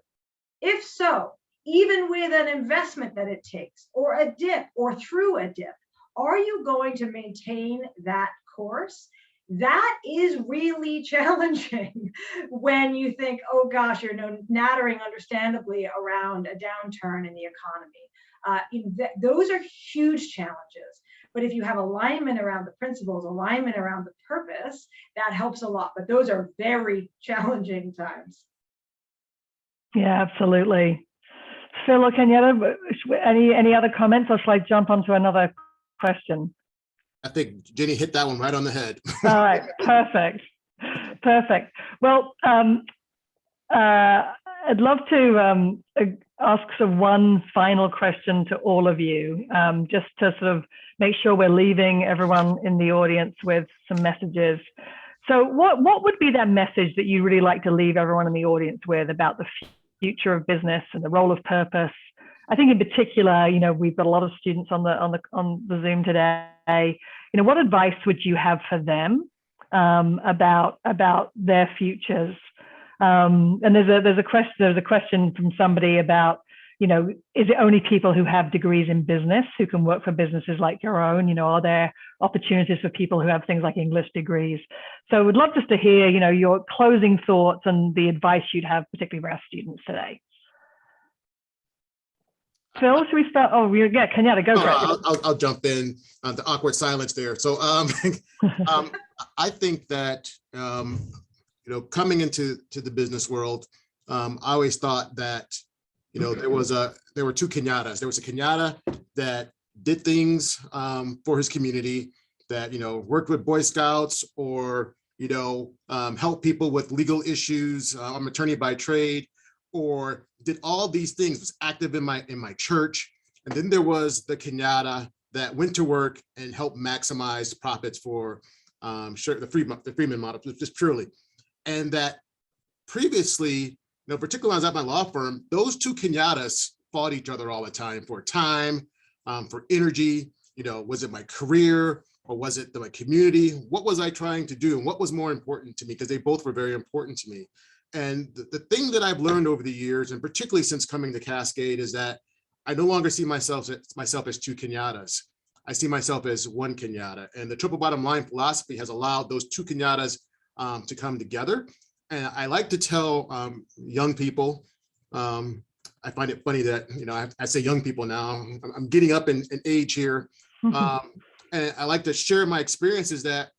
If so, even with an investment that it takes, or a dip, or through a dip, are you going to maintain that course? That is really challenging when you think, oh gosh, you're nattering understandably around a downturn in the economy. Those are huge challenges. But if you have alignment around the principles, alignment around the purpose, that helps a lot. But those are very challenging times. Yeah, absolutely. Phil or Kenyatta, any other comments, or shall I jump onto another question? I think Jenny hit that one right on the head. All right, perfect. Well, I'd love to ask sort of one final question to all of you, just to sort of make sure we're leaving everyone in the audience with some messages. So what would be that message that you really like to leave everyone in the audience with about the future of business and the role of purpose? I think in particular, we've got a lot of students on the Zoom today. What advice would you have for them about their futures? And there's a question from somebody about, is it only people who have degrees in business who can work for businesses like your own? Are there opportunities for people who have things like English degrees? So we'd love just to hear, your closing thoughts and the advice you'd have, particularly for our students today. Phil, should we start? Oh, yeah, Kenyatta, go for it. I'll jump in. The awkward silence there. So I think that, coming into the business world, I always thought that, there were two Kenyatas. There was a Kenyatta that did things for his community, that, worked with Boy Scouts, or, helped people with legal issues. I'm an attorney by trade, or did all these things, was active in my church. And then there was the Kenyatta that went to work and helped maximize profits for the Freeman model, just purely. And that previously, particularly when I was at my law firm, those two Kenyatas fought each other all the time for time, for energy. Was it my career, or was it my community? What was I trying to do, and what was more important to me? Because they both were very important to me. And the thing that I've learned over the years, and particularly since coming to Cascade, is that I no longer see myself as two Kenyatas. I see myself as one Kenyatta, and the triple bottom line philosophy has allowed those two Kenyatas to come together. And I like to tell young people, I find it funny that, I say young people now, I'm getting up in age here. And I like to share my experiences that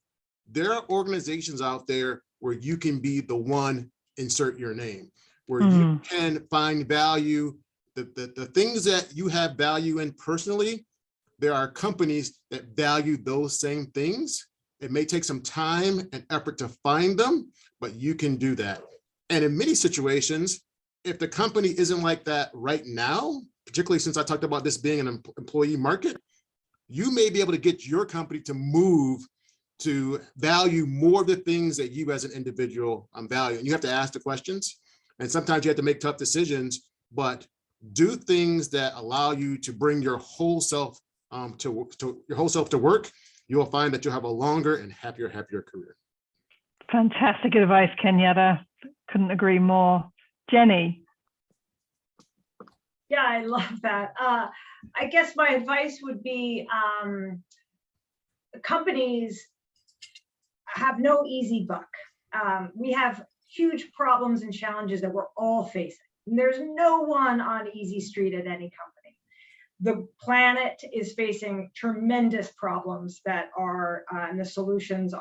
there are organizations out there where you can be the one, insert your name, where you can find value, the things that you have value in personally. There are companies that value those same things. It may take some time and effort to find them, but you can do that. And in many situations, if the company isn't like that right now, particularly since I talked about this being an employee market, you may be able to get your company to move to value more of the things that you as an individual value. And you have to ask the questions. And sometimes you have to make tough decisions, but do things that allow you to bring your whole self to work. You will find that you'll have a longer and happier career. Fantastic advice, Kenyatta. Couldn't agree more. Jenny. Yeah, I love that. I guess my advice would be companies have no easy buck. We have huge problems and challenges that we're all facing. There's no one on easy street at any company. The planet is facing tremendous problems that are, and the solutions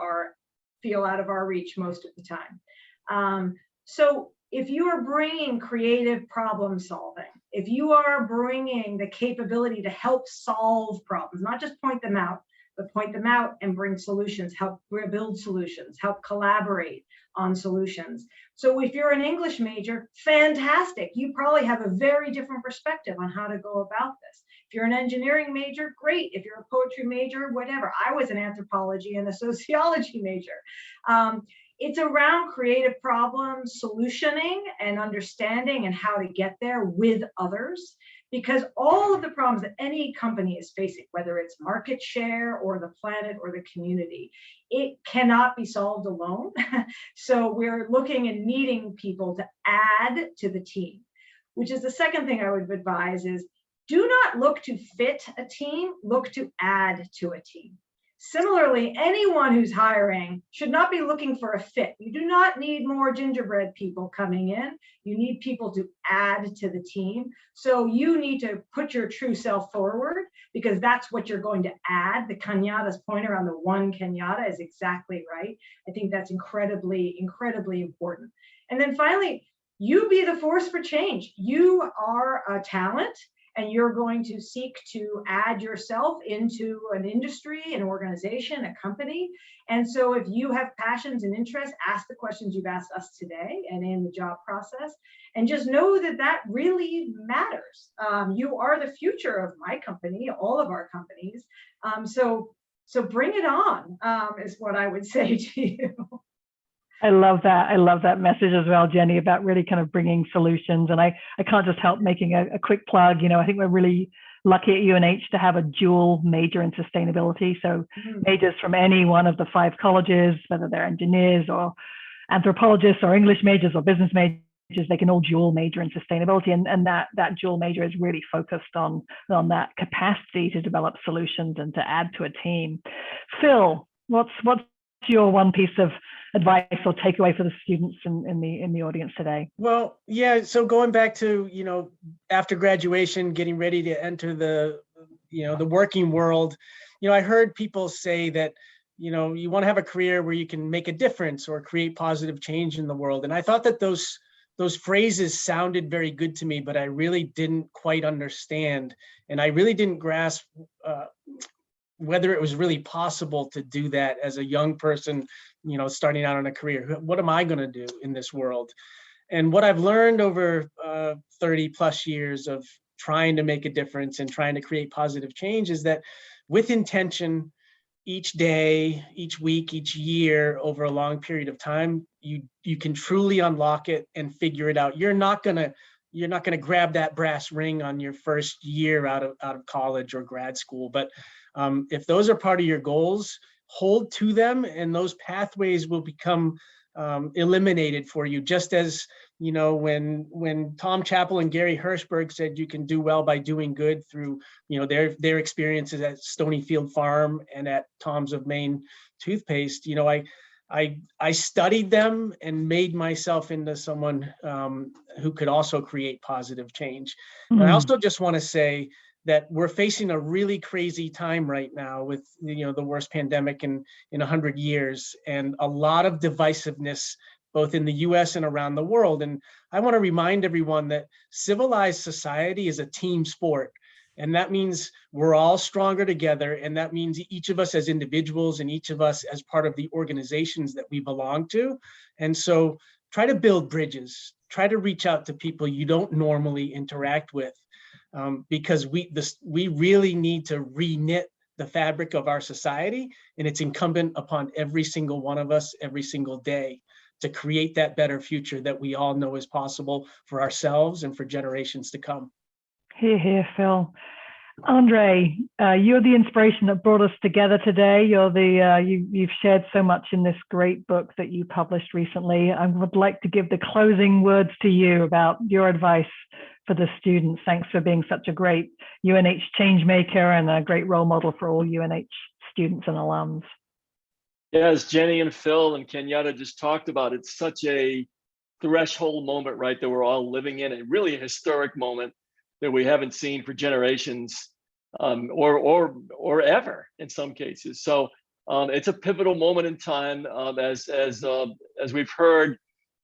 feel out of our reach most of the time. So if you are bringing creative problem solving, if you are bringing the capability to help solve problems, not just point them out, but point them out and bring solutions, help build solutions, help collaborate on solutions. So if you're an English major, fantastic. You probably have a very different perspective on how to go about this. If you're an engineering major, great. If you're a poetry major, whatever. I was an anthropology and a sociology major. It's around creative problem solutioning and understanding and how to get there with others, because all of the problems that any company is facing, whether it's market share or the planet or the community, it cannot be solved alone. So we're looking and needing people to add to the team, which is the second thing I would advise is do not look to fit a team, look to add to a team. Similarly, anyone who's hiring should not be looking for a fit. You do not need more gingerbread people coming in. You need people to add to the team. So you need to put your true self forward because that's what you're going to add. The Kenyatta's point around the one Kenyatta is exactly right. I think that's incredibly, incredibly important. And then finally, you be the force for change. You are a talent. And you're going to seek to add yourself into an industry, an organization, a company. And so if you have passions and interests, ask the questions you've asked us today and in the job process. And just know that that really matters. You are the future of my company, all of our companies. So bring it on, is what I would say to you. I love that. I love that message as well, Jenny, about really kind of bringing solutions. And I can't just help making a quick plug. I think we're really lucky at UNH to have a dual major in sustainability. So majors from any one of the 5 colleges, whether they're engineers or anthropologists or English majors or business majors, they can all dual major in sustainability. And that dual major is really focused on that capacity to develop solutions and to add to a team. Phil, what's your one piece of advice or takeaway for the students in the audience today? Well, yeah. So going back to, after graduation, getting ready to enter the working world, I heard people say that, you want to have a career where you can make a difference or create positive change in the world. And I thought that those phrases sounded very good to me, but I really didn't quite understand. And I really didn't grasp whether it was really possible to do that as a young person, starting out in a career. What am I going to do in this world? And what I've learned over 30 plus years of trying to make a difference and trying to create positive change is that with intention, each day, each week, each year, over a long period of time, you can truly unlock it and figure it out. You're not gonna grab that brass ring on your first year out of college or grad school. But if those are part of your goals, hold to them, and those pathways will become eliminated for you. Just as You know, when Tom Chappell and Gary Hirschberg said you can do well by doing good through, you know, their experiences at Stonyfield Farm and at Tom's of Maine toothpaste, you know, I studied them and made myself into someone who could also create positive change. And I also just want to say that we're facing a really crazy time right now with, you know, the worst pandemic in 100 years, and a lot of divisiveness both in the US and around the world. And I want to remind everyone that civilized society is a team sport. And that means we're all stronger together. And that means each of us as individuals and each of us as part of the organizations that we belong to. And so try to build bridges, try to reach out to people you don't normally interact with, because we really need to re-knit the fabric of our society. And it's incumbent upon every single one of us every single day to create that better future that we all know is possible for ourselves and for generations to come. Hear, hear, Phil. Andre, you're the inspiration that brought us together today. You've shared so much in this great book that you published recently. I would like to give the closing words to you about your advice for the students. Thanks for being such a great UNH change maker and a great role model for all UNH students and alums. Yeah, as Jenny and Phil and Kenyatta just talked about, it's such a threshold moment, right, that we're all living in, and really a historic moment that we haven't seen for generations or ever in some cases. So it's a pivotal moment in time. As we've heard,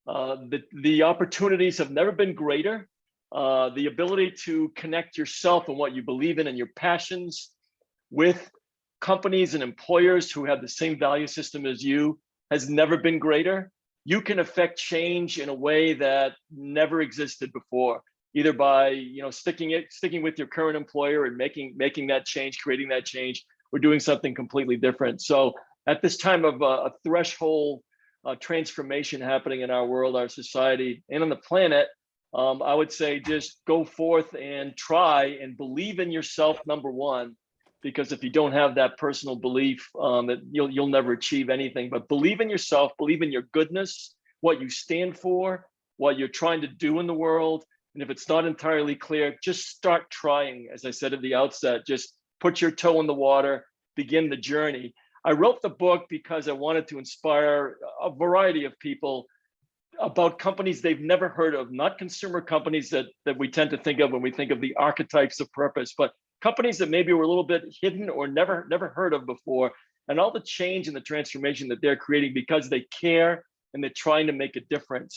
the opportunities have never been greater. The ability to connect yourself and what you believe in and your passions with companies and employers who have the same value system as you has never been greater. You can affect change in a way that never existed before, either by, you know, sticking with your current employer and making that change, creating that change, or doing something completely different. So at this time of a threshold transformation happening in our world, our society, and on the planet, I would say just go forth and try and believe in yourself, number one, because if you don't have that personal belief, that you'll never achieve anything. But believe in yourself, believe in your goodness, what you stand for, what you're trying to do in the world. And if it's not entirely clear, just start trying. As I said at the outset, just put your toe in the water, begin the journey. I wrote the book because I wanted to inspire a variety of people about companies they've never heard of, not consumer companies that we tend to think of when we think of the archetypes of purpose, but companies that maybe were a little bit hidden or never heard of before, and all the change and the transformation that they're creating because they care and they're trying to make a difference.